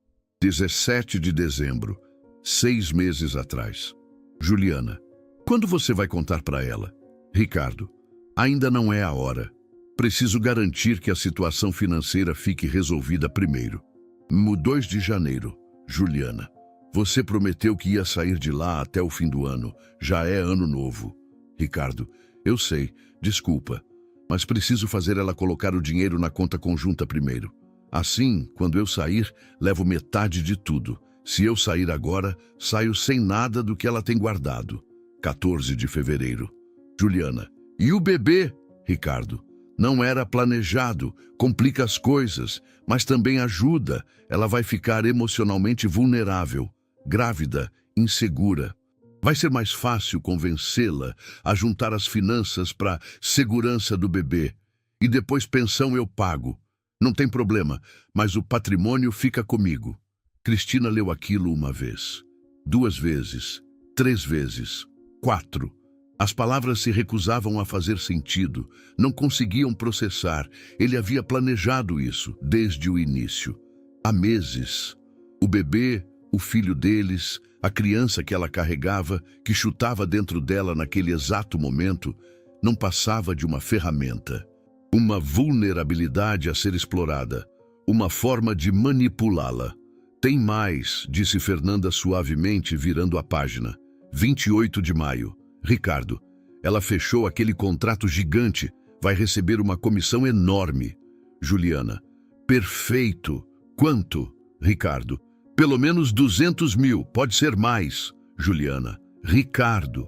17 de dezembro, 6 meses atrás. Juliana, quando você vai contar para ela? Ricardo, ainda não é a hora. Preciso garantir que a situação financeira fique resolvida primeiro. 2 de janeiro, Juliana. Você prometeu que ia sair de lá até o fim do ano. Já é ano novo. Ricardo, eu sei, desculpa. Mas preciso fazer ela colocar o dinheiro na conta conjunta primeiro. Assim, quando eu sair, levo metade de tudo. Se eu sair agora, saio sem nada do que ela tem guardado. 14 de fevereiro. Juliana. E o bebê? Ricardo. Não era planejado, complica as coisas, mas também ajuda. Ela vai ficar emocionalmente vulnerável, grávida, insegura. Vai ser mais fácil convencê-la a juntar as finanças para segurança do bebê. E depois pensão eu pago. Não tem problema, mas o patrimônio fica comigo. Cristina leu aquilo uma vez, 2 vezes, 3 vezes, 4. As palavras se recusavam a fazer sentido, não conseguiam processar. Ele havia planejado isso desde o início. Há meses. O bebê, o filho deles, a criança que ela carregava, que chutava dentro dela naquele exato momento, não passava de uma ferramenta. Uma vulnerabilidade a ser explorada. Uma forma de manipulá-la. Tem mais, disse Fernanda suavemente, virando a página. 28 de maio. Ricardo, ela fechou aquele contrato gigante. Vai receber uma comissão enorme. Juliana. Perfeito. Quanto? Ricardo. Pelo menos 200 mil, pode ser mais. Juliana. Ricardo.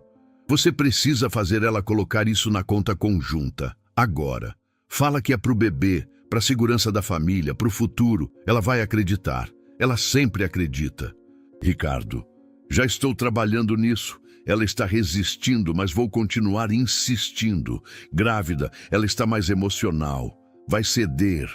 Você precisa fazer ela colocar isso na conta conjunta. Agora. Fala que é pro bebê, pra segurança da família, pro futuro. Ela vai acreditar. Ela sempre acredita. Ricardo. Já estou trabalhando nisso. Ela está resistindo, mas vou continuar insistindo. Grávida, ela está mais emocional. Vai ceder.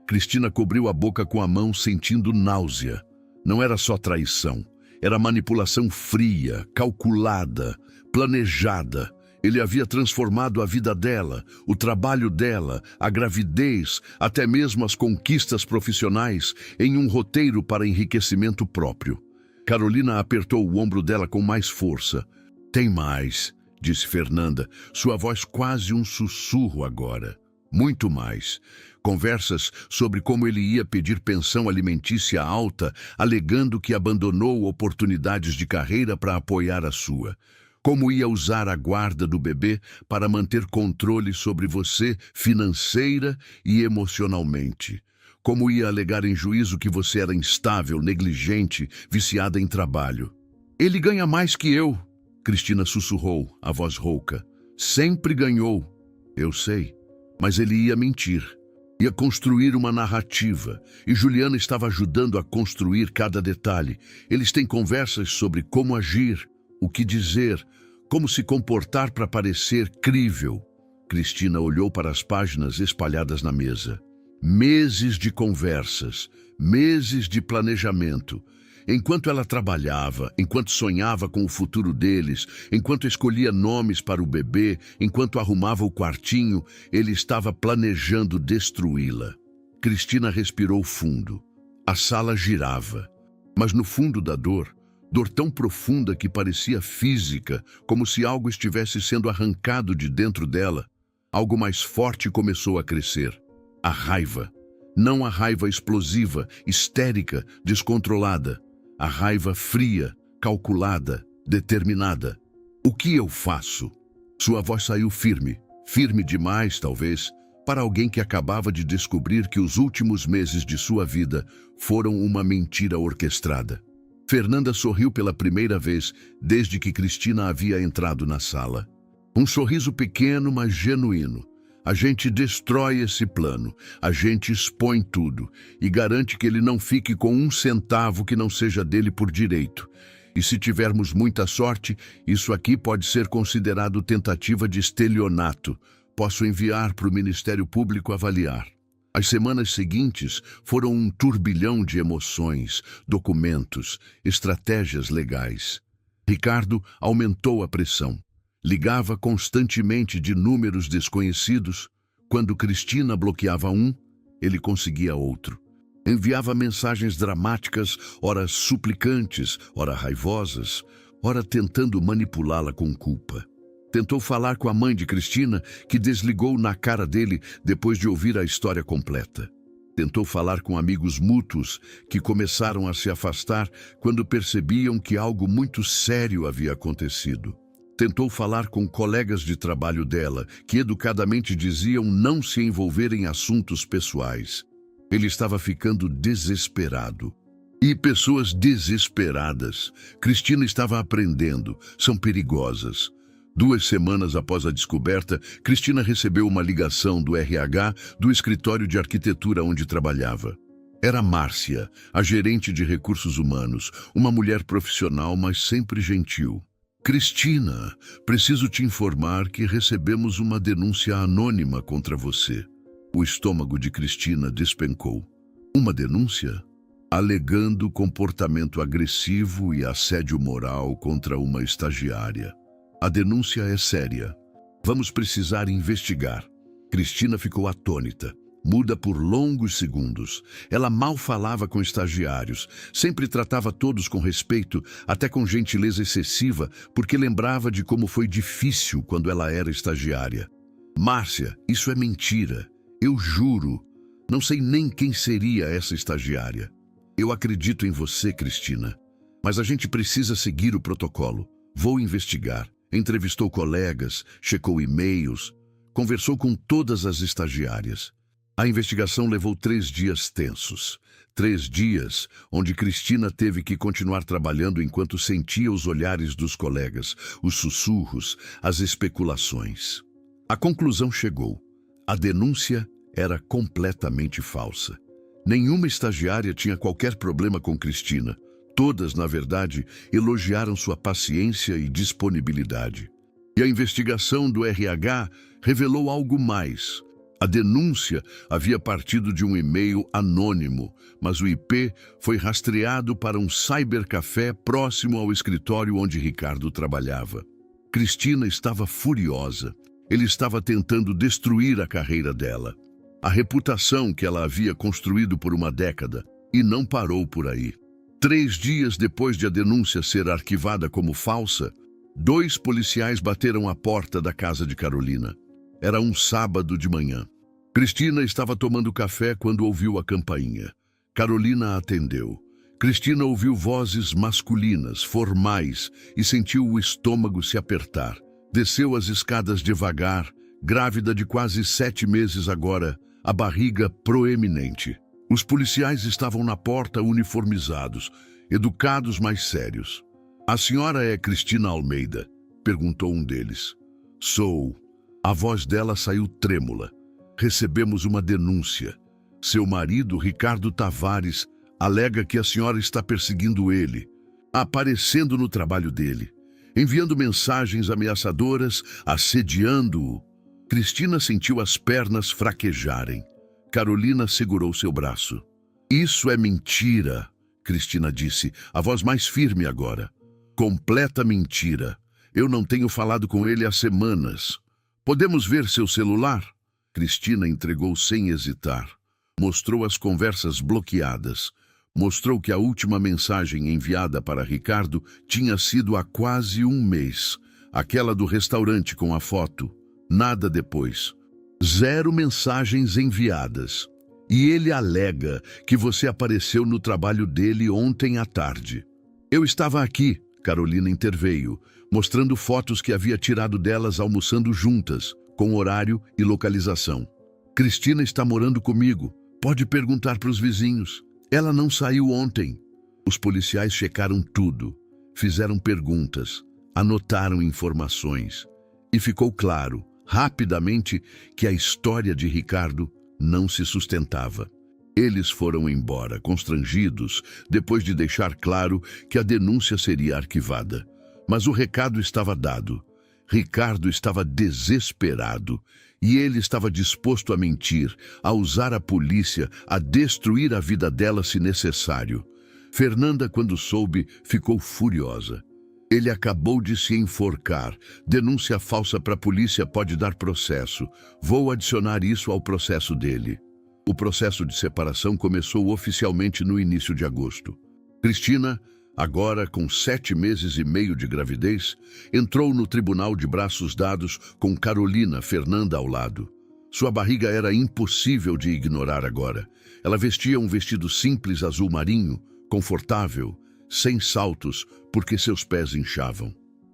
Cristina cobriu a boca com a mão, sentindo náusea. Não era só traição. Era manipulação fria, calculada, planejada. Ele havia transformado a vida dela, o trabalho dela, a gravidez, até mesmo as conquistas profissionais, em um roteiro para enriquecimento próprio. Carolina apertou o ombro dela com mais força. Tem mais, disse Fernanda, sua voz quase um sussurro agora. Muito mais. Conversas sobre como ele ia pedir pensão alimentícia alta, alegando que abandonou oportunidades de carreira para apoiar a sua. Como ia usar a guarda do bebê para manter controle sobre você financeira e emocionalmente. Como ia alegar em juízo que você era instável, negligente, viciada em trabalho. Ele ganha mais que eu, Cristina sussurrou, a voz rouca. Sempre ganhou. Eu sei. Mas ele ia mentir. Ia construir uma narrativa. E Juliana estava ajudando a construir cada detalhe. Eles têm conversas sobre como agir, o que dizer, como se comportar para parecer crível. Cristina olhou para as páginas espalhadas na mesa. Meses de conversas, meses de planejamento. Enquanto ela trabalhava, enquanto sonhava com o futuro deles, enquanto escolhia nomes para o bebê, enquanto arrumava o quartinho, ele estava planejando destruí-la. Cristina respirou fundo. A sala girava. Mas no fundo da dor, dor tão profunda que parecia física, como se algo estivesse sendo arrancado de dentro dela, algo mais forte começou a crescer. A raiva. Não a raiva explosiva, histérica, descontrolada. A raiva fria, calculada, determinada. O que eu faço? Sua voz saiu firme, firme demais, talvez, para alguém que acabava de descobrir que os últimos meses de sua vida foram uma mentira orquestrada. Fernanda sorriu pela primeira vez desde que Cristina havia entrado na sala. Um sorriso pequeno, mas genuíno. A gente destrói esse plano, a gente expõe tudo e garante que ele não fique com um centavo que não seja dele por direito. E se tivermos muita sorte, isso aqui pode ser considerado tentativa de estelionato. Posso enviar para o Ministério Público avaliar. As semanas seguintes foram um turbilhão de emoções, documentos, estratégias legais. Ricardo aumentou a pressão. Ligava constantemente de números desconhecidos. Quando Cristina bloqueava um, ele conseguia outro. Enviava mensagens dramáticas, ora suplicantes, ora raivosas, ora tentando manipulá-la com culpa. Tentou falar com a mãe de Cristina, que desligou na cara dele depois de ouvir a história completa. Tentou falar com amigos mútuos, que começaram a se afastar quando percebiam que algo muito sério havia acontecido. Tentou falar com colegas de trabalho dela, que educadamente diziam não se envolver em assuntos pessoais. Ele estava ficando desesperado. E pessoas desesperadas, Cristina estava aprendendo, são perigosas. 2 semanas após a descoberta, Cristina recebeu uma ligação do RH do escritório de arquitetura onde trabalhava. Era Márcia, a gerente de recursos humanos, uma mulher profissional, mas sempre gentil. Cristina, preciso te informar que recebemos uma denúncia anônima contra você. O estômago de Cristina despencou. Uma denúncia? Alegando comportamento agressivo e assédio moral contra uma estagiária. A denúncia é séria. Vamos precisar investigar. Cristina ficou atônita. Muda por longos segundos. Ela mal falava com estagiários, sempre tratava todos com respeito, até com gentileza excessiva, porque lembrava de como foi difícil quando ela era estagiária. Márcia, isso é mentira. Eu juro. Não sei nem quem seria essa estagiária. Eu acredito em você, Cristina. Mas a gente precisa seguir o protocolo. Vou investigar. Entrevistou colegas, checou e-mails, conversou com todas as estagiárias. A investigação levou 3 dias tensos. 3 dias onde Cristina teve que continuar trabalhando enquanto sentia os olhares dos colegas, os sussurros, as especulações. A conclusão chegou. A denúncia era completamente falsa. Nenhuma estagiária tinha qualquer problema com Cristina. Todas, na verdade, elogiaram sua paciência e disponibilidade. E a investigação do RH revelou algo mais. A denúncia havia partido de um e-mail anônimo, mas o IP foi rastreado para um cybercafé próximo ao escritório onde Ricardo trabalhava. Cristina estava furiosa. Ele estava tentando destruir a carreira dela, a reputação que ela havia construído por uma década, e não parou por aí. 3 dias depois de a denúncia ser arquivada como falsa, 2 policiais bateram à porta da casa de Carolina. Era um sábado de manhã. Cristina estava tomando café quando ouviu a campainha. Carolina atendeu. Cristina ouviu vozes masculinas, formais, e sentiu o estômago se apertar. Desceu as escadas devagar, grávida de quase 7 meses agora, a barriga proeminente. Os policiais estavam na porta uniformizados, educados, mas sérios. "A senhora é Cristina Almeida?" perguntou um deles. "Sou." A voz dela saiu trêmula. "Recebemos uma denúncia. Seu marido, Ricardo Tavares, alega que a senhora está perseguindo ele, aparecendo no trabalho dele, enviando mensagens ameaçadoras, assediando-o." Cristina sentiu as pernas fraquejarem. Carolina segurou seu braço. Isso é mentira, Cristina disse, a voz mais firme agora. Completa mentira. Eu não tenho falado com ele há semanas. Podemos ver seu celular? Cristina entregou sem hesitar. Mostrou as conversas bloqueadas. Mostrou que a última mensagem enviada para Ricardo tinha sido há quase um mês. Aquela do restaurante com a foto. Nada depois. 0 mensagens enviadas. E ele alega que você apareceu no trabalho dele ontem à tarde. Eu estava aqui, Carolina interveio, mostrando fotos que havia tirado delas almoçando juntas, com horário e localização. Cristina está morando comigo. Pode perguntar para os vizinhos. Ela não saiu ontem. Os policiais checaram tudo, fizeram perguntas, anotaram informações. E ficou claro, rapidamente, que a história de Ricardo não se sustentava. Eles foram embora, constrangidos, depois de deixar claro que a denúncia seria arquivada. Mas o recado estava dado. Ricardo estava desesperado e ele estava disposto a mentir, a usar a polícia, a destruir a vida dela se necessário. Fernanda, quando soube, ficou furiosa. Ele acabou de se enforcar. Denúncia falsa para a polícia pode dar processo. Vou adicionar isso ao processo dele. O processo de separação começou oficialmente no início de agosto. Cristina, agora com 7 meses e meio de gravidez, entrou no tribunal de braços dados com Carolina Fernanda ao lado. Sua barriga era impossível de ignorar agora. Ela vestia um vestido simples azul marinho, confortável, sem saltos, porque seus pés inchavam.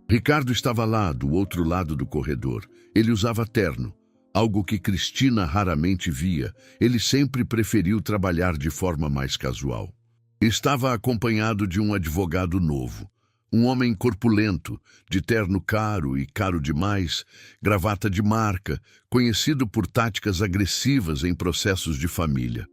Ricardo estava lá, do outro lado do corredor. Ele usava terno, algo que Cristina raramente via. Ele sempre preferiu trabalhar de forma mais casual. Estava acompanhado de um advogado novo, um homem corpulento, de terno caro e caro demais, gravata de marca, conhecido por táticas agressivas em processos de família.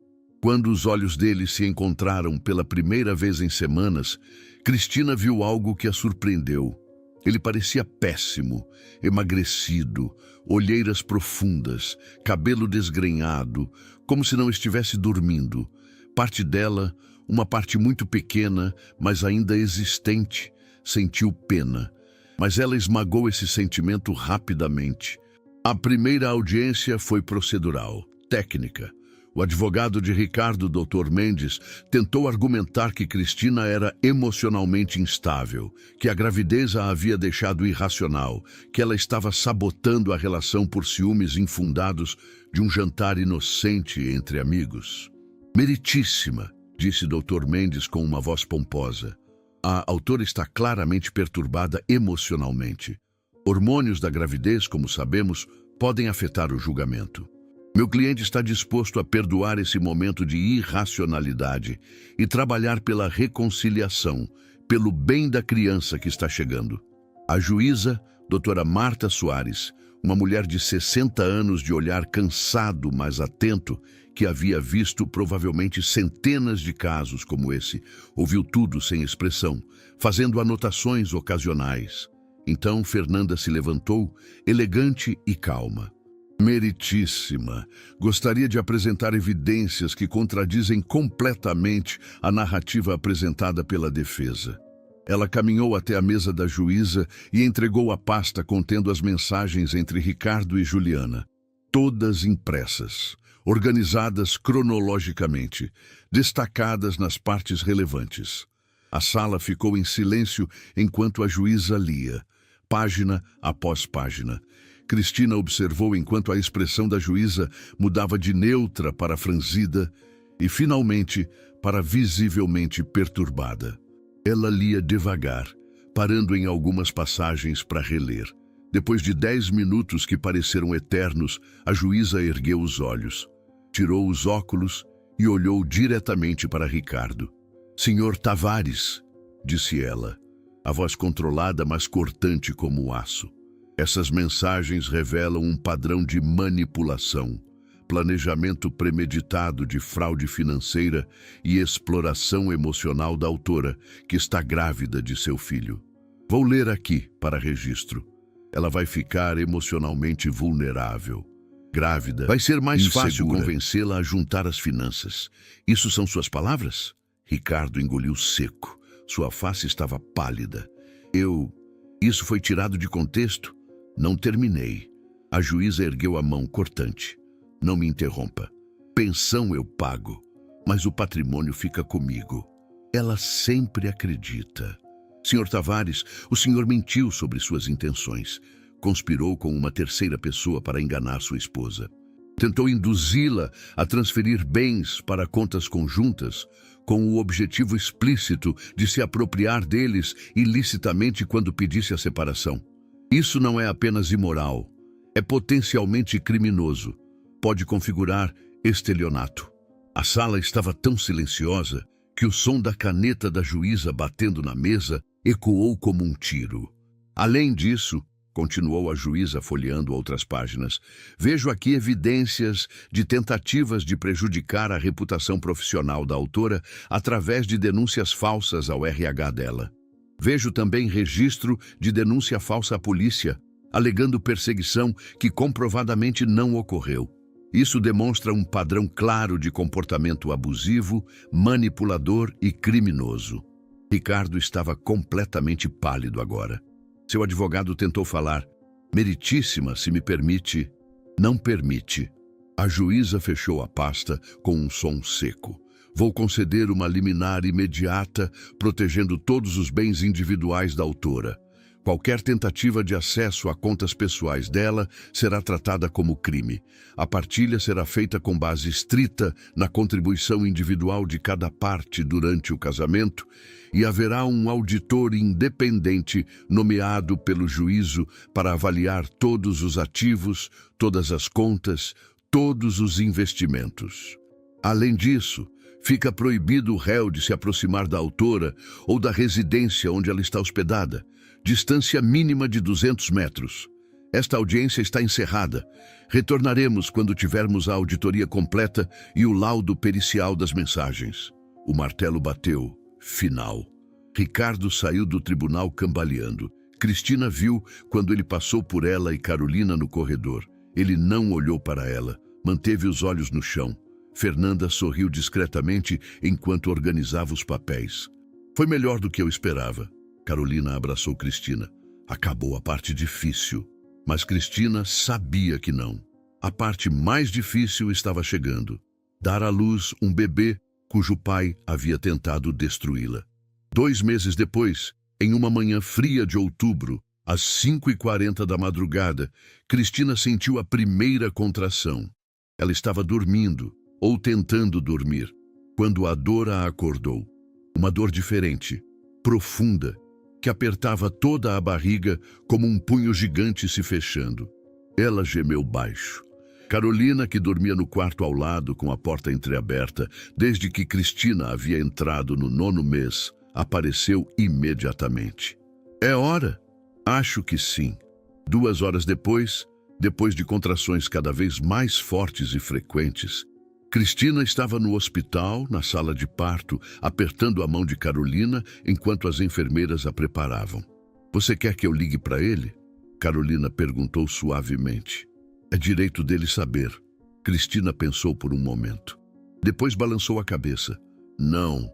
Quando os olhos dele se encontraram pela primeira vez em semanas, Cristina viu algo que a surpreendeu. Ele parecia péssimo, emagrecido, olheiras profundas, cabelo desgrenhado, como se não estivesse dormindo. Parte dela, uma parte muito pequena, mas ainda existente, sentiu pena. Mas ela esmagou esse sentimento rapidamente. A primeira audiência foi procedural, técnica. O advogado de Ricardo, Dr. Mendes, tentou argumentar que Cristina era emocionalmente instável, que a gravidez a havia deixado irracional, que ela estava sabotando a relação por ciúmes infundados de um jantar inocente entre amigos. Meritíssima, disse Dr. Mendes com uma voz pomposa. A autora está claramente perturbada emocionalmente. Hormônios da gravidez, como sabemos, podem afetar o julgamento. Meu cliente está disposto a perdoar esse momento de irracionalidade e trabalhar pela reconciliação, pelo bem da criança que está chegando. A juíza, doutora Marta Soares, uma mulher de 60 anos de olhar cansado, mas atento, que havia visto provavelmente centenas de casos como esse, ouviu tudo sem expressão, fazendo anotações ocasionais. Então Fernanda se levantou, elegante e calma. Meritíssima, gostaria de apresentar evidências que contradizem completamente a narrativa apresentada pela defesa. Ela caminhou até a mesa da juíza e entregou a pasta contendo as mensagens entre Ricardo e Juliana. Todas impressas, organizadas cronologicamente, destacadas nas partes relevantes. A sala ficou em silêncio enquanto a juíza lia, página após página. Cristina observou enquanto a expressão da juíza mudava de neutra para franzida e, finalmente, para visivelmente perturbada. Ela lia devagar, parando em algumas passagens para reler. Depois de 10 minutos que pareceram eternos, a juíza ergueu os olhos, tirou os óculos e olhou diretamente para Ricardo. Senhor Tavares, disse ela, a voz controlada, mas cortante como o aço. Essas mensagens revelam um padrão de manipulação, planejamento premeditado de fraude financeira e exploração emocional da autora, que está grávida de seu filho. Vou ler aqui, para registro. Ela vai ficar emocionalmente vulnerável. grávida. Vai ser mais fácil Insegura. convencê-la a juntar as finanças. Isso são suas palavras? Ricardo engoliu seco. Sua face estava pálida. Isso foi tirado de contexto? Não terminei. A juíza ergueu a mão cortante. Não me interrompa. Pensão eu pago, mas o patrimônio fica comigo. Ela sempre acredita. Senhor Tavares, o senhor mentiu sobre suas intenções. Conspirou com uma terceira pessoa para enganar sua esposa. Tentou induzi-la a transferir bens para contas conjuntas, com o objetivo explícito de se apropriar deles ilicitamente quando pedisse a separação. Isso não é apenas imoral, é potencialmente criminoso. Pode configurar estelionato. A sala estava tão silenciosa que o som da caneta da juíza batendo na mesa ecoou como um tiro. Além disso, continuou a juíza folheando outras páginas, vejo aqui evidências de tentativas de prejudicar a reputação profissional da autora através de denúncias falsas ao RH dela. Vejo também registro de denúncia falsa à polícia, alegando perseguição que comprovadamente não ocorreu. Isso demonstra um padrão claro de comportamento abusivo, manipulador e criminoso. Ricardo estava completamente pálido agora. Seu advogado tentou falar. Meritíssima, se me permite. Não permite. A juíza fechou a pasta com um som seco. Vou conceder uma liminar imediata, protegendo todos os bens individuais da autora. Qualquer tentativa de acesso a contas pessoais dela será tratada como crime. A partilha será feita com base estrita na contribuição individual de cada parte durante o casamento e haverá um auditor independente nomeado pelo juízo para avaliar todos os ativos, todas as contas, todos os investimentos. Além disso, fica proibido o réu de se aproximar da autora ou da residência onde ela está hospedada. Distância mínima de 200 metros. Esta audiência está encerrada. Retornaremos quando tivermos a auditoria completa e o laudo pericial das mensagens. O martelo bateu. Final. Ricardo saiu do tribunal cambaleando. Cristina viu quando ele passou por ela e Carolina no corredor. Ele não olhou para ela. Manteve os olhos no chão. Fernanda sorriu discretamente enquanto organizava os papéis. Foi melhor do que eu esperava. Carolina abraçou Cristina. Acabou a parte difícil. Mas Cristina sabia que não. A parte mais difícil estava chegando. Dar à luz um bebê cujo pai havia tentado destruí-la. 2 meses depois, em uma manhã fria de outubro, às 5h40 da madrugada, Cristina sentiu a primeira contração. Ela estava dormindo, ou tentando dormir, quando a dor a acordou. Uma dor diferente, profunda, que apertava toda a barriga como um punho gigante se fechando. Ela gemeu baixo. Carolina, que dormia no quarto ao lado com a porta entreaberta, desde que Cristina havia entrado no 9º mês, apareceu imediatamente. É hora? Acho que sim. 2 horas depois de contrações cada vez mais fortes e frequentes, Cristina estava no hospital, na sala de parto, apertando a mão de Carolina enquanto as enfermeiras a preparavam. Você quer que eu ligue para ele? Carolina perguntou suavemente. É direito dele saber. Cristina pensou por um momento. Depois balançou a cabeça. Não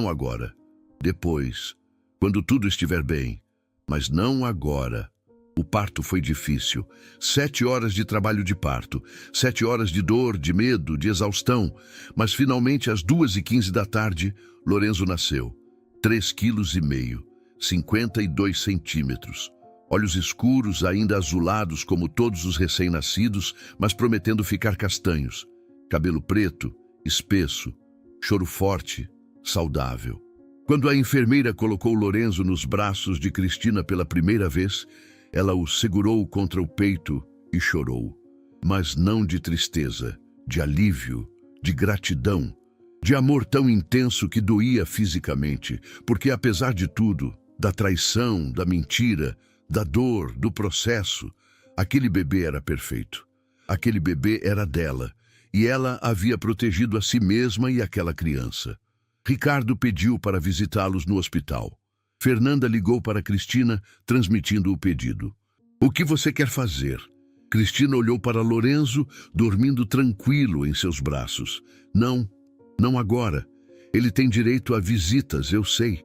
agora. Depois, quando tudo estiver bem. Mas não agora. O parto foi difícil. 7 horas de trabalho de parto. 7 horas de dor, de medo, de exaustão. Mas finalmente, às 2h15 da tarde, Lorenzo nasceu. 3,5 kg, 52 centímetros. Olhos escuros, ainda azulados como todos os recém-nascidos, mas prometendo ficar castanhos. Cabelo preto, espesso. Choro forte, saudável. Quando a enfermeira colocou Lorenzo nos braços de Cristina pela primeira vez, ela o segurou contra o peito e chorou. Mas não de tristeza, de alívio, de gratidão, de amor tão intenso que doía fisicamente, porque apesar de tudo, da traição, da mentira, da dor, do processo, aquele bebê era perfeito. Aquele bebê era dela, e ela havia protegido a si mesma e aquela criança. Ricardo pediu para visitá-los no hospital. Fernanda ligou para Cristina, transmitindo o pedido. O que você quer fazer? Cristina olhou para Lorenzo, dormindo tranquilo em seus braços. Não, não agora. Ele tem direito a visitas, eu sei,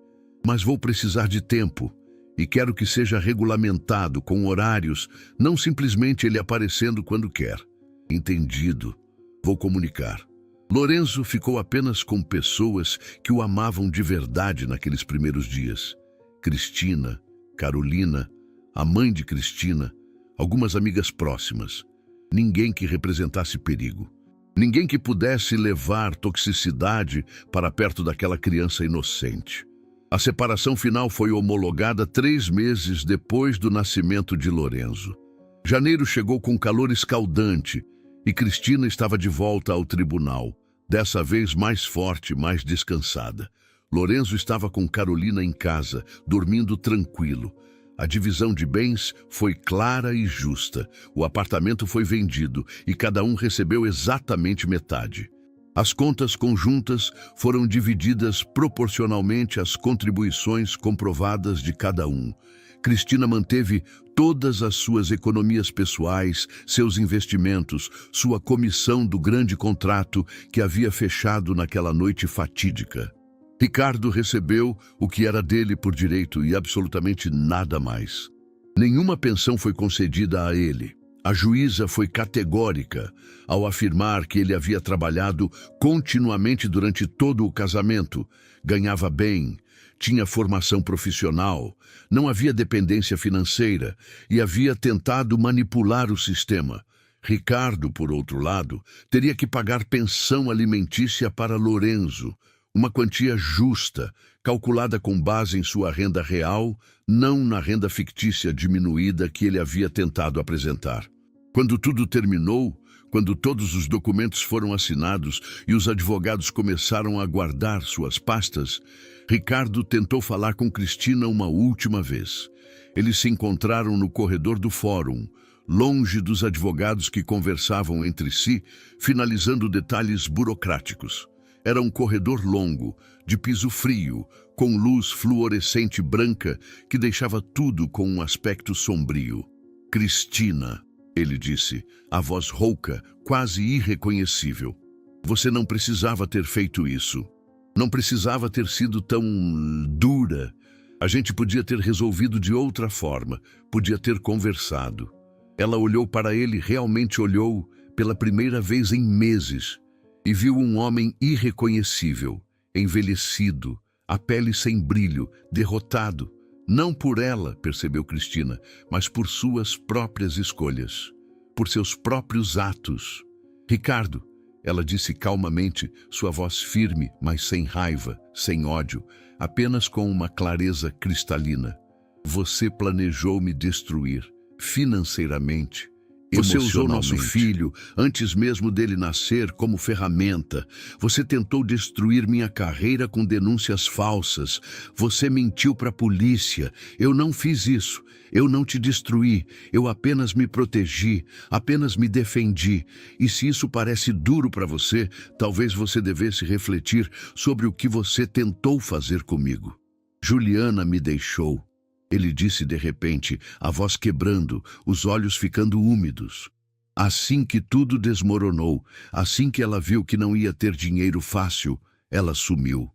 mas vou precisar de tempo. E quero que seja regulamentado, com horários, não simplesmente ele aparecendo quando quer. Entendido. Vou comunicar. Lorenzo ficou apenas com pessoas que o amavam de verdade naqueles primeiros dias. Cristina, Carolina, a mãe de Cristina, algumas amigas próximas. Ninguém que representasse perigo. Ninguém que pudesse levar toxicidade para perto daquela criança inocente. A separação final foi homologada 3 meses depois do nascimento de Lorenzo. Janeiro chegou com calor escaldante e Cristina estava de volta ao tribunal, dessa vez mais forte, mais descansada. Lorenzo estava com Carolina em casa, dormindo tranquilo. A divisão de bens foi clara e justa. O apartamento foi vendido e cada um recebeu exatamente metade. As contas conjuntas foram divididas proporcionalmente às contribuições comprovadas de cada um. Cristina manteve todas as suas economias pessoais, seus investimentos, sua comissão do grande contrato que havia fechado naquela noite fatídica. Ricardo recebeu o que era dele por direito e absolutamente nada mais. Nenhuma pensão foi concedida a ele. A juíza foi categórica ao afirmar que ele havia trabalhado continuamente durante todo o casamento, ganhava bem, tinha formação profissional, não havia dependência financeira e havia tentado manipular o sistema. Ricardo, por outro lado, teria que pagar pensão alimentícia para Lorenzo, uma quantia justa, calculada com base em sua renda real, não na renda fictícia diminuída que ele havia tentado apresentar. Quando tudo terminou, quando todos os documentos foram assinados e os advogados começaram a guardar suas pastas, Ricardo tentou falar com Cristina uma última vez. Eles se encontraram no corredor do fórum, longe dos advogados que conversavam entre si, finalizando detalhes burocráticos. Era um corredor longo, de piso frio, com luz fluorescente branca que deixava tudo com um aspecto sombrio. Cristina, ele disse, a voz rouca, quase irreconhecível. Você não precisava ter feito isso. Não precisava ter sido tão dura. A gente podia ter resolvido de outra forma, podia ter conversado. Ela olhou para ele, realmente olhou, pela primeira vez em meses, e viu um homem irreconhecível, envelhecido, a pele sem brilho, derrotado. Não por ela, percebeu Cristina, mas por suas próprias escolhas, por seus próprios atos. Ricardo, ela disse calmamente, sua voz firme, mas sem raiva, sem ódio, apenas com uma clareza cristalina. Você planejou me destruir, financeiramente. Você usou nosso filho, antes mesmo dele nascer, como ferramenta. Você tentou destruir minha carreira com denúncias falsas. Você mentiu para a polícia. Eu não fiz isso. Eu não te destruí. Eu apenas me protegi, apenas me defendi. E se isso parece duro para você, talvez você devesse refletir sobre o que você tentou fazer comigo. Juliana me deixou. Ele disse de repente, a voz quebrando, os olhos ficando úmidos. Assim que tudo desmoronou, assim que ela viu que não ia ter dinheiro fácil, ela sumiu.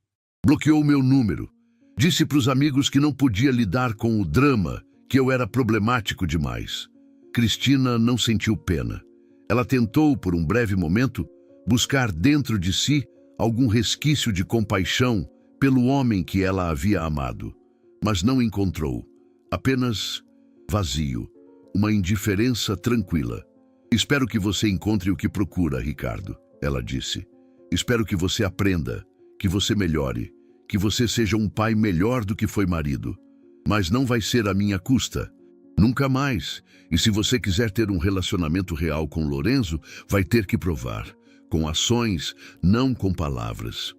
Bloqueou meu número. Disse para os amigos que não podia lidar com o drama, que eu era problemático demais. Cristina não sentiu pena. Ela tentou, por um breve momento, buscar dentro de si algum resquício de compaixão pelo homem que ela havia amado. Mas não encontrou, apenas vazio, uma indiferença tranquila. Espero que você encontre o que procura, Ricardo, ela disse. Espero que você aprenda, que você melhore, que você seja um pai melhor do que foi marido. Mas não vai ser à minha custa. Nunca mais. E se você quiser ter um relacionamento real com Lorenzo, vai ter que provar, com ações, não com palavras.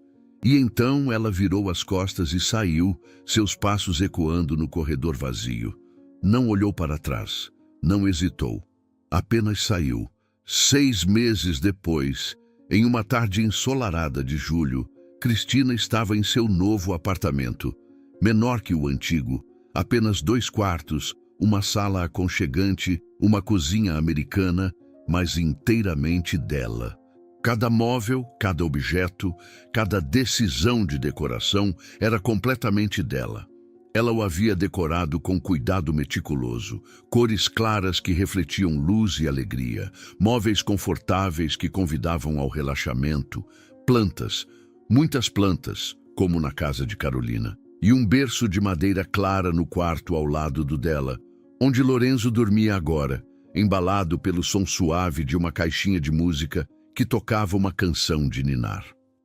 E então ela virou as costas e saiu, seus passos ecoando no corredor vazio. Não olhou para trás, não hesitou. Apenas saiu. 6 meses depois, em uma tarde ensolarada de julho, Cristina estava em seu novo apartamento. Menor que o antigo, apenas 2 quartos, uma sala aconchegante, uma cozinha americana, mas inteiramente dela. Cada móvel, cada objeto, cada decisão de decoração era completamente dela. Ela o havia decorado com cuidado meticuloso, cores claras que refletiam luz e alegria, móveis confortáveis que convidavam ao relaxamento, plantas, muitas plantas, como na casa de Carolina, e um berço de madeira clara no quarto ao lado do dela, onde Lorenzo dormia agora, embalado pelo som suave de uma caixinha de música que tocava uma canção de ninar.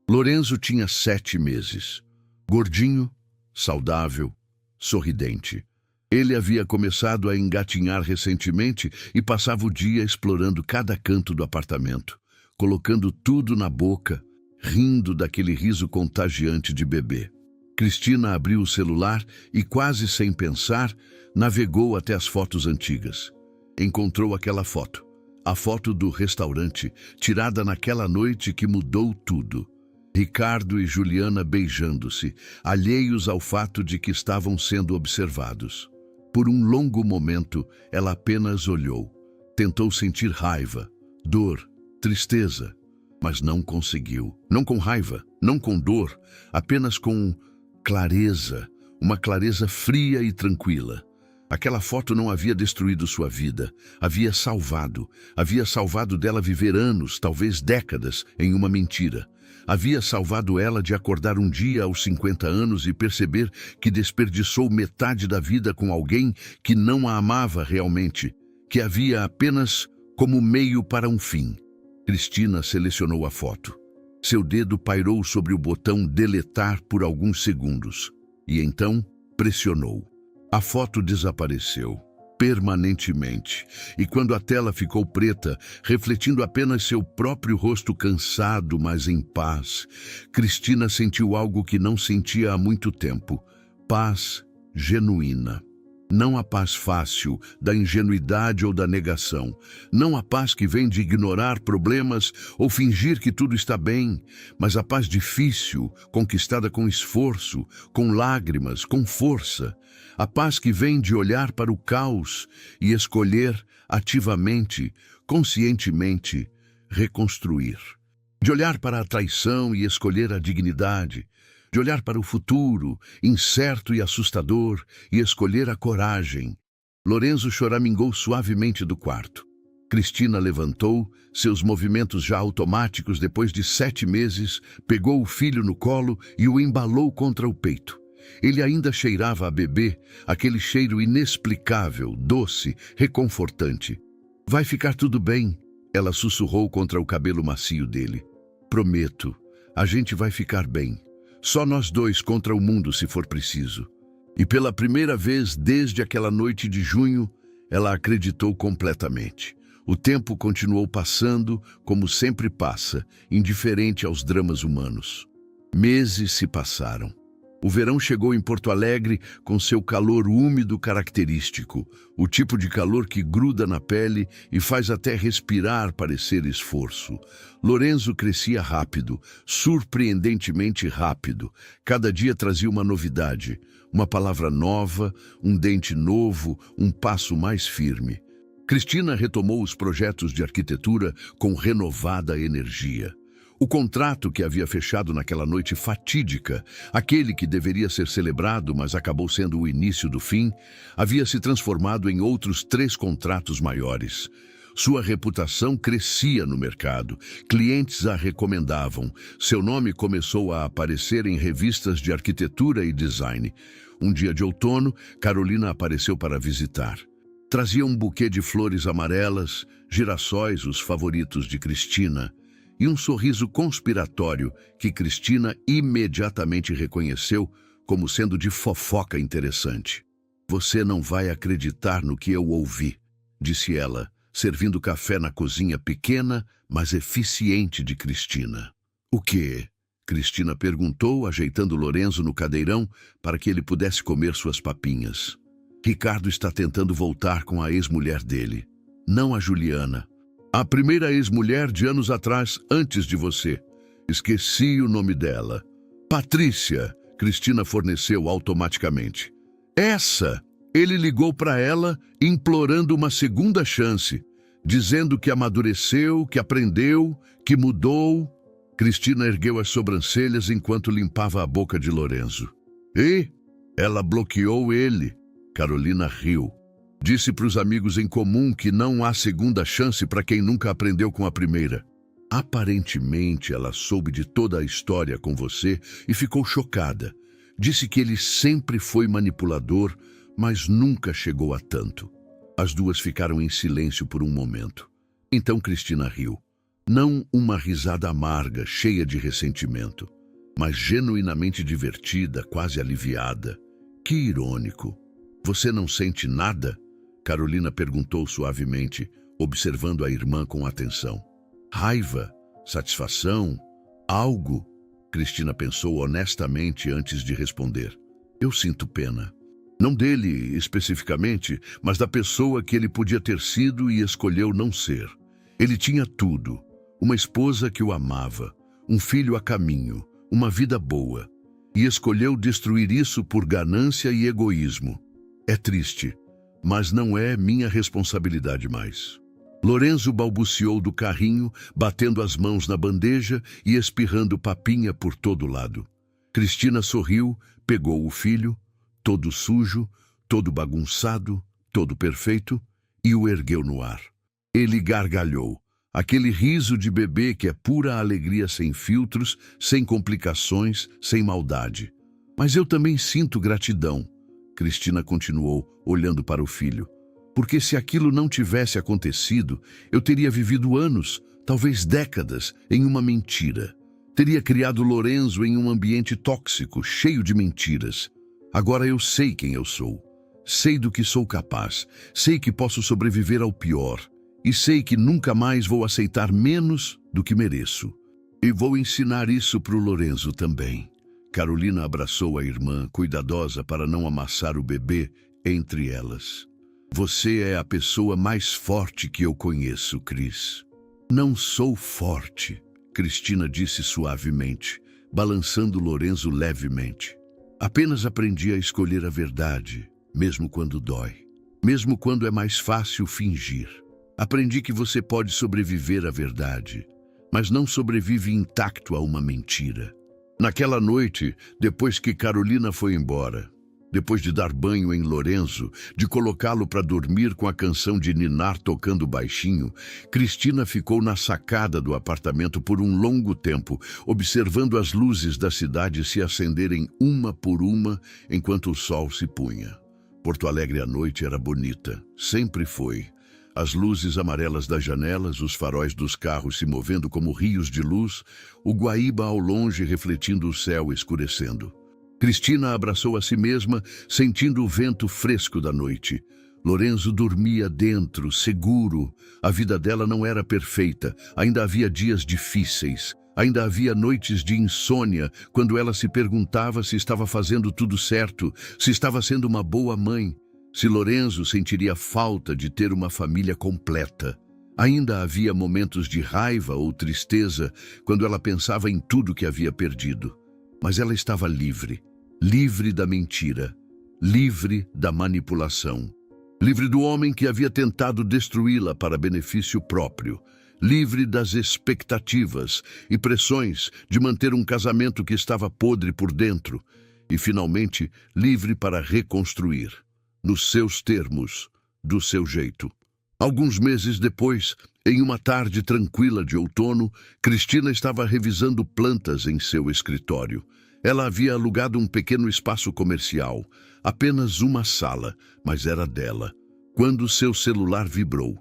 Lorenzo tinha 7 meses. Gordinho, saudável, sorridente. Ele havia começado a engatinhar recentemente e passava o dia explorando cada canto do apartamento, colocando tudo na boca, rindo daquele riso contagiante de bebê. Cristina abriu o celular e, quase sem pensar, navegou até as fotos antigas. Encontrou aquela foto, a foto do restaurante, tirada naquela noite que mudou tudo. Ricardo e Juliana beijando-se, alheios ao fato de que estavam sendo observados. Por um longo momento, ela apenas olhou. Tentou sentir raiva, dor, tristeza, mas não conseguiu. Não com raiva, não com dor, apenas com clareza, uma clareza fria e tranquila. Aquela foto não havia destruído sua vida, havia salvado dela viver anos, talvez décadas, em uma mentira. Havia salvado ela de acordar um dia aos 50 anos e perceber que desperdiçou metade da vida com alguém que não a amava realmente, que havia apenas como meio para um fim. Cristina selecionou a foto. Seu dedo pairou sobre o botão deletar por alguns segundos e então pressionou. A foto desapareceu, permanentemente, e quando a tela ficou preta, refletindo apenas seu próprio rosto cansado, mas em paz, Cristina sentiu algo que não sentia há muito tempo: paz genuína. Não a paz fácil, da ingenuidade ou da negação. Não a paz que vem de ignorar problemas ou fingir que tudo está bem, mas a paz difícil, conquistada com esforço, com lágrimas, com força. A paz que vem de olhar para o caos e escolher ativamente, conscientemente, reconstruir. De olhar para a traição e escolher a dignidade. De olhar para o futuro, incerto e assustador, e escolher a coragem. Lorenzo choramingou suavemente do quarto. Cristina levantou, seus movimentos já automáticos depois de 7 meses, pegou o filho no colo e o embalou contra o peito. Ele ainda cheirava a bebê, aquele cheiro inexplicável, doce, reconfortante. "Vai ficar tudo bem", ela sussurrou contra o cabelo macio dele. "Prometo, a gente vai ficar bem. Só nós dois contra o mundo se for preciso." E pela primeira vez desde aquela noite de junho, ela acreditou completamente. O tempo continuou passando, como sempre passa, indiferente aos dramas humanos. Meses se passaram. O verão chegou em Porto Alegre com seu calor úmido característico, o tipo de calor que gruda na pele e faz até respirar parecer esforço. Lorenzo crescia rápido, surpreendentemente rápido. Cada dia trazia uma novidade, uma palavra nova, um dente novo, um passo mais firme. Cristina retomou os projetos de arquitetura com renovada energia. O contrato que havia fechado naquela noite fatídica, aquele que deveria ser celebrado, mas acabou sendo o início do fim, havia se transformado em outros 3 contratos maiores. Sua reputação crescia no mercado, clientes a recomendavam, seu nome começou a aparecer em revistas de arquitetura e design. Um dia de outono, Carolina apareceu para visitar. Trazia um buquê de flores amarelas, girassóis, os favoritos de Cristina, e um sorriso conspiratório que Cristina imediatamente reconheceu como sendo de fofoca interessante. "Você não vai acreditar no que eu ouvi", disse ela, servindo café na cozinha pequena, mas eficiente de Cristina. "O quê?", Cristina perguntou, ajeitando Lorenzo no cadeirão para que ele pudesse comer suas papinhas. "Ricardo está tentando voltar com a ex-mulher dele. Não a Juliana. A primeira ex-mulher de anos atrás, antes de você. Esqueci o nome dela. Patrícia", Cristina forneceu automaticamente. "Essa!", Ele ligou para ela, implorando uma segunda chance, dizendo que amadureceu, que aprendeu, que mudou. Cristina ergueu as sobrancelhas enquanto limpava a boca de Lorenzo. E ela bloqueou ele. Carolina riu. Disse para os amigos em comum que não há segunda chance para quem nunca aprendeu com a primeira. Aparentemente, ela soube de toda a história com você e ficou chocada. Disse que ele sempre foi manipulador, mas nunca chegou a tanto. As duas ficaram em silêncio por um momento. Então Cristina riu. Não uma risada amarga, cheia de ressentimento, mas genuinamente divertida, quase aliviada. Que irônico. Você não sente nada? Carolina perguntou suavemente, observando a irmã com atenção. Raiva? Satisfação? Algo? Cristina pensou honestamente antes de responder. Eu sinto pena. Não dele especificamente, mas da pessoa que ele podia ter sido e escolheu não ser. Ele tinha tudo. Uma esposa que o amava, um filho a caminho, uma vida boa. E escolheu destruir isso por ganância e egoísmo. É triste, mas não é minha responsabilidade mais. Lorenzo balbuciou do carrinho, batendo as mãos na bandeja e espirrando papinha por todo lado. Cristina sorriu, pegou o filho, todo sujo, todo bagunçado, todo perfeito, e o ergueu no ar. Ele gargalhou, aquele riso de bebê que é pura alegria sem filtros, sem complicações, sem maldade. Mas eu também sinto gratidão, Cristina continuou, olhando para o filho. Porque se aquilo não tivesse acontecido, eu teria vivido anos, talvez décadas, em uma mentira. Teria criado Lorenzo em um ambiente tóxico, cheio de mentiras. Agora eu sei quem eu sou. Sei do que sou capaz. Sei que posso sobreviver ao pior. E sei que nunca mais vou aceitar menos do que mereço. E vou ensinar isso para o Lorenzo também. Carolina abraçou a irmã, cuidadosa para não amassar o bebê entre elas. Você é a pessoa mais forte que eu conheço, Cris. Não sou forte, Cristina disse suavemente, balançando Lorenzo levemente. Apenas aprendi a escolher a verdade, mesmo quando dói. Mesmo quando é mais fácil fingir. Aprendi que você pode sobreviver à verdade, mas não sobrevive intacto a uma mentira. Naquela noite, depois que Carolina foi embora, depois de dar banho em Lorenzo, de colocá-lo para dormir com a canção de ninar tocando baixinho, Cristina ficou na sacada do apartamento por um longo tempo, observando as luzes da cidade se acenderem uma por uma enquanto o sol se punha. Porto Alegre à noite era bonita, sempre foi. As luzes amarelas das janelas, os faróis dos carros se movendo como rios de luz, o Guaíba ao longe refletindo o céu escurecendo. Cristina abraçou a si mesma, sentindo o vento fresco da noite. Lorenzo dormia dentro, seguro. A vida dela não era perfeita, ainda havia dias difíceis. Ainda havia noites de insônia, quando ela se perguntava se estava fazendo tudo certo, se estava sendo uma boa mãe, se Lorenzo sentiria falta de ter uma família completa. Ainda havia momentos de raiva ou tristeza, quando ela pensava em tudo que havia perdido. Mas ela estava livre. Livre da mentira, livre da manipulação, livre do homem que havia tentado destruí-la para benefício próprio, livre das expectativas e pressões de manter um casamento que estava podre por dentro e, finalmente, livre para reconstruir, nos seus termos, do seu jeito. Alguns meses depois, em uma tarde tranquila de outono, Cristina estava revisando plantas em seu escritório. Ela havia alugado um pequeno espaço comercial, apenas uma sala, mas era dela. Quando seu celular vibrou,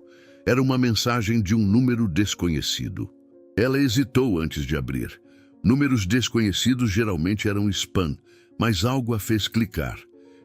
era uma mensagem de um número desconhecido. Ela hesitou antes de abrir. Números desconhecidos geralmente eram spam, mas algo a fez clicar.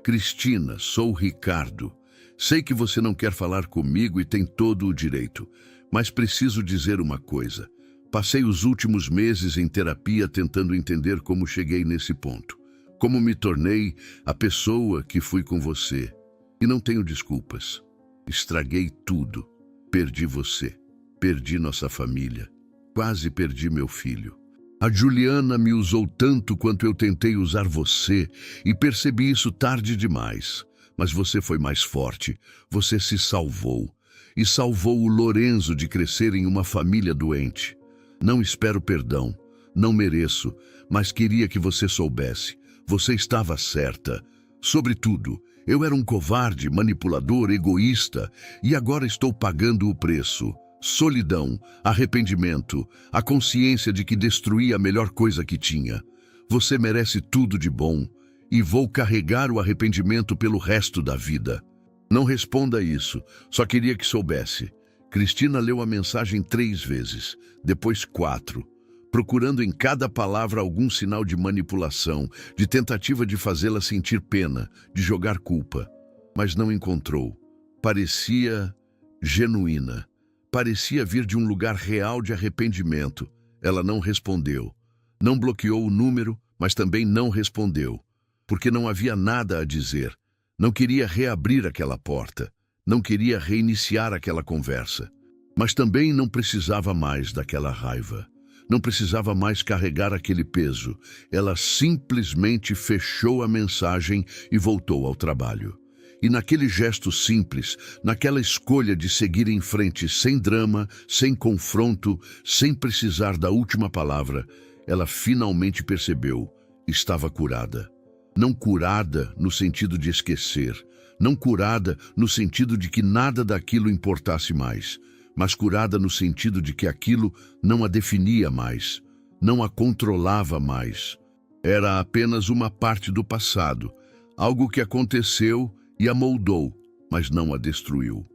Cristina, sou Ricardo. Sei que você não quer falar comigo e tem todo o direito, mas preciso dizer uma coisa. Passei os últimos meses em terapia tentando entender como cheguei nesse ponto. Como me tornei a pessoa que fui com você. E não tenho desculpas. Estraguei tudo. Perdi você. Perdi nossa família. Quase perdi meu filho. A Juliana me usou tanto quanto eu tentei usar você e percebi isso tarde demais. Mas você foi mais forte. Você se salvou. E salvou o Lorenzo de crescer em uma família doente. Não espero perdão. Não mereço. Mas queria que você soubesse. Você estava certa. Sobretudo, eu era um covarde, manipulador, egoísta. E agora estou pagando o preço. Solidão, arrependimento, a consciência de que destruí a melhor coisa que tinha. Você merece tudo de bom. E vou carregar o arrependimento pelo resto da vida. Não responda isso, só queria que soubesse. Cristina leu a mensagem 3 vezes, depois 4, procurando em cada palavra algum sinal de manipulação, de tentativa de fazê-la sentir pena, de jogar culpa. Mas não encontrou. Parecia genuína. Parecia vir de um lugar real de arrependimento. Ela não respondeu. Não bloqueou o número, mas também não respondeu. Porque não havia nada a dizer. Não queria reabrir aquela porta. Não queria reiniciar aquela conversa. Mas também não precisava mais daquela raiva. Não precisava mais carregar aquele peso. Ela simplesmente fechou a mensagem e voltou ao trabalho. E naquele gesto simples, naquela escolha de seguir em frente sem drama, sem confronto, sem precisar da última palavra, ela finalmente percebeu, estava curada. Não curada no sentido de esquecer, não curada no sentido de que nada daquilo importasse mais, mas curada no sentido de que aquilo não a definia mais, não a controlava mais. Era apenas uma parte do passado, algo que aconteceu e a moldou, mas não a destruiu.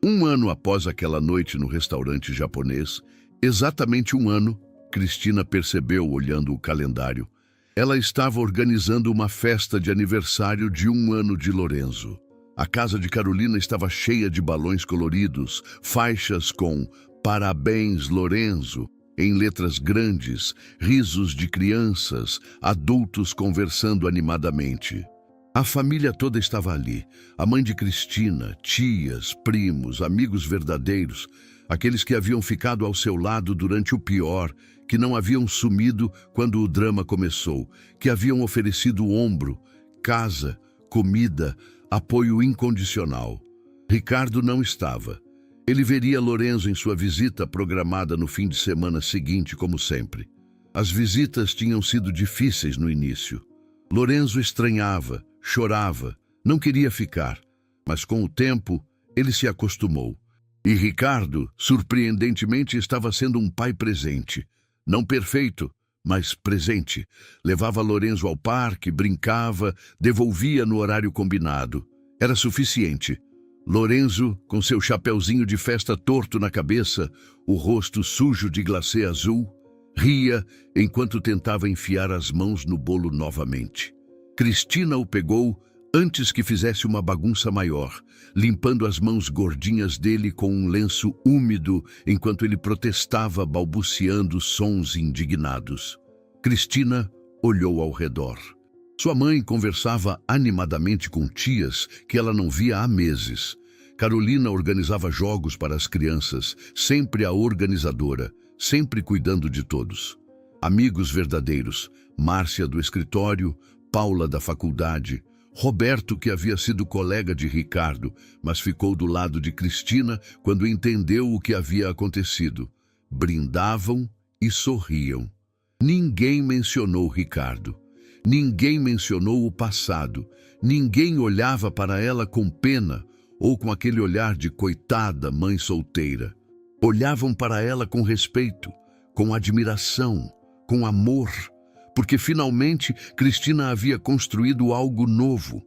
1 ano após aquela noite no restaurante japonês, exatamente 1 ano, Cristina percebeu olhando o calendário. Ela estava organizando uma festa de aniversário de 1 ano de Lorenzo. A casa de Carolina estava cheia de balões coloridos, faixas com "Parabéns, Lorenzo", em letras grandes, risos de crianças, adultos conversando animadamente. A família toda estava ali, a mãe de Cristina, tias, primos, amigos verdadeiros, aqueles que haviam ficado ao seu lado durante o pior, que não haviam sumido quando o drama começou, que haviam oferecido ombro, casa, comida, apoio incondicional. Ricardo não estava. Ele veria Lorenzo em sua visita programada no fim de semana seguinte, como sempre. As visitas tinham sido difíceis no início. Lorenzo estranhava, chorava, não queria ficar, mas com o tempo ele se acostumou. E Ricardo, surpreendentemente, estava sendo um pai presente. Não perfeito, mas presente. Levava Lorenzo ao parque, brincava, devolvia no horário combinado. Era suficiente. Lorenzo, com seu chapeuzinho de festa torto na cabeça, o rosto sujo de glacê azul, ria enquanto tentava enfiar as mãos no bolo novamente. Cristina o pegou antes que fizesse uma bagunça maior, limpando as mãos gordinhas dele com um lenço úmido enquanto ele protestava, balbuciando sons indignados. Cristina olhou ao redor. Sua mãe conversava animadamente com tias que ela não via há meses. Carolina organizava jogos para as crianças, sempre a organizadora, sempre cuidando de todos. Amigos verdadeiros, Márcia do escritório, Paula da faculdade, Roberto, que havia sido colega de Ricardo, mas ficou do lado de Cristina quando entendeu o que havia acontecido. Brindavam e sorriam. Ninguém mencionou Ricardo. Ninguém mencionou o passado. Ninguém olhava para ela com pena ou com aquele olhar de coitada mãe solteira. Olhavam para ela com respeito, com admiração, com amor, porque finalmente Cristina havia construído algo novo,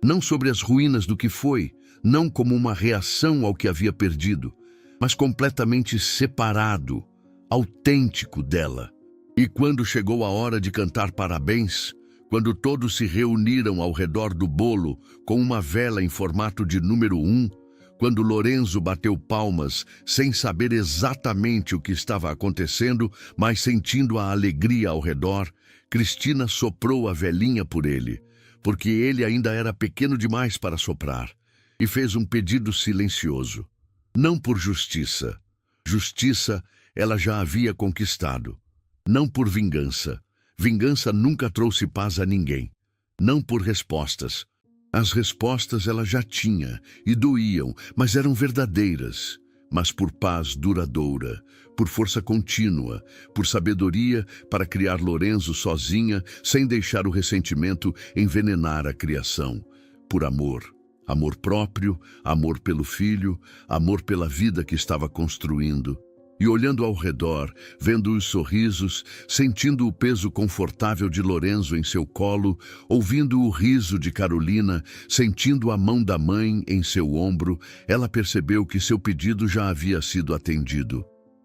não sobre as ruínas do que foi, não como uma reação ao que havia perdido, mas completamente separado, autêntico dela. E quando chegou a hora de cantar parabéns, quando todos se reuniram ao redor do bolo com uma vela em formato de número 1, quando Lorenzo bateu palmas, sem saber exatamente o que estava acontecendo, mas sentindo a alegria ao redor, Cristina soprou a velinha por ele, porque ele ainda era pequeno demais para soprar, e fez um pedido silencioso. Não por justiça. Justiça ela já havia conquistado. Não por vingança. Vingança nunca trouxe paz a ninguém. Não por respostas. As respostas ela já tinha e doíam, mas eram verdadeiras. Mas por paz duradoura, por força contínua, por sabedoria para criar Lorenzo sozinha, sem deixar o ressentimento envenenar a criação. Por amor. Amor próprio, amor pelo filho, amor pela vida que estava construindo. E olhando ao redor, vendo os sorrisos, sentindo o peso confortável de Lorenzo em seu colo, ouvindo o riso de Carolina, sentindo a mão da mãe em seu ombro, ela percebeu que seu pedido já havia sido atendido.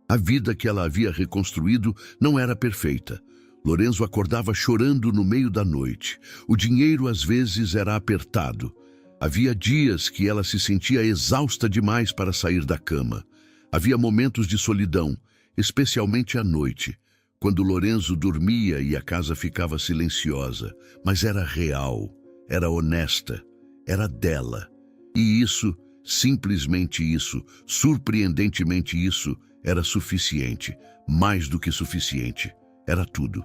A vida que ela havia reconstruído não era perfeita. Lorenzo acordava chorando no meio da noite. O dinheiro às vezes era apertado. Havia dias que ela se sentia exausta demais para sair da cama. Havia momentos de solidão, especialmente à noite, quando Lorenzo dormia e a casa ficava silenciosa, mas era real, era honesta, era dela. E isso, simplesmente isso, surpreendentemente isso, era suficiente, mais do que suficiente, era tudo.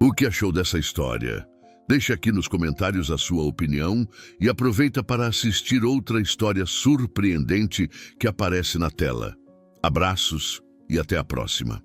O que achou dessa história? Deixe aqui nos comentários a sua opinião e aproveita para assistir outra história surpreendente que aparece na tela. Abraços e até a próxima.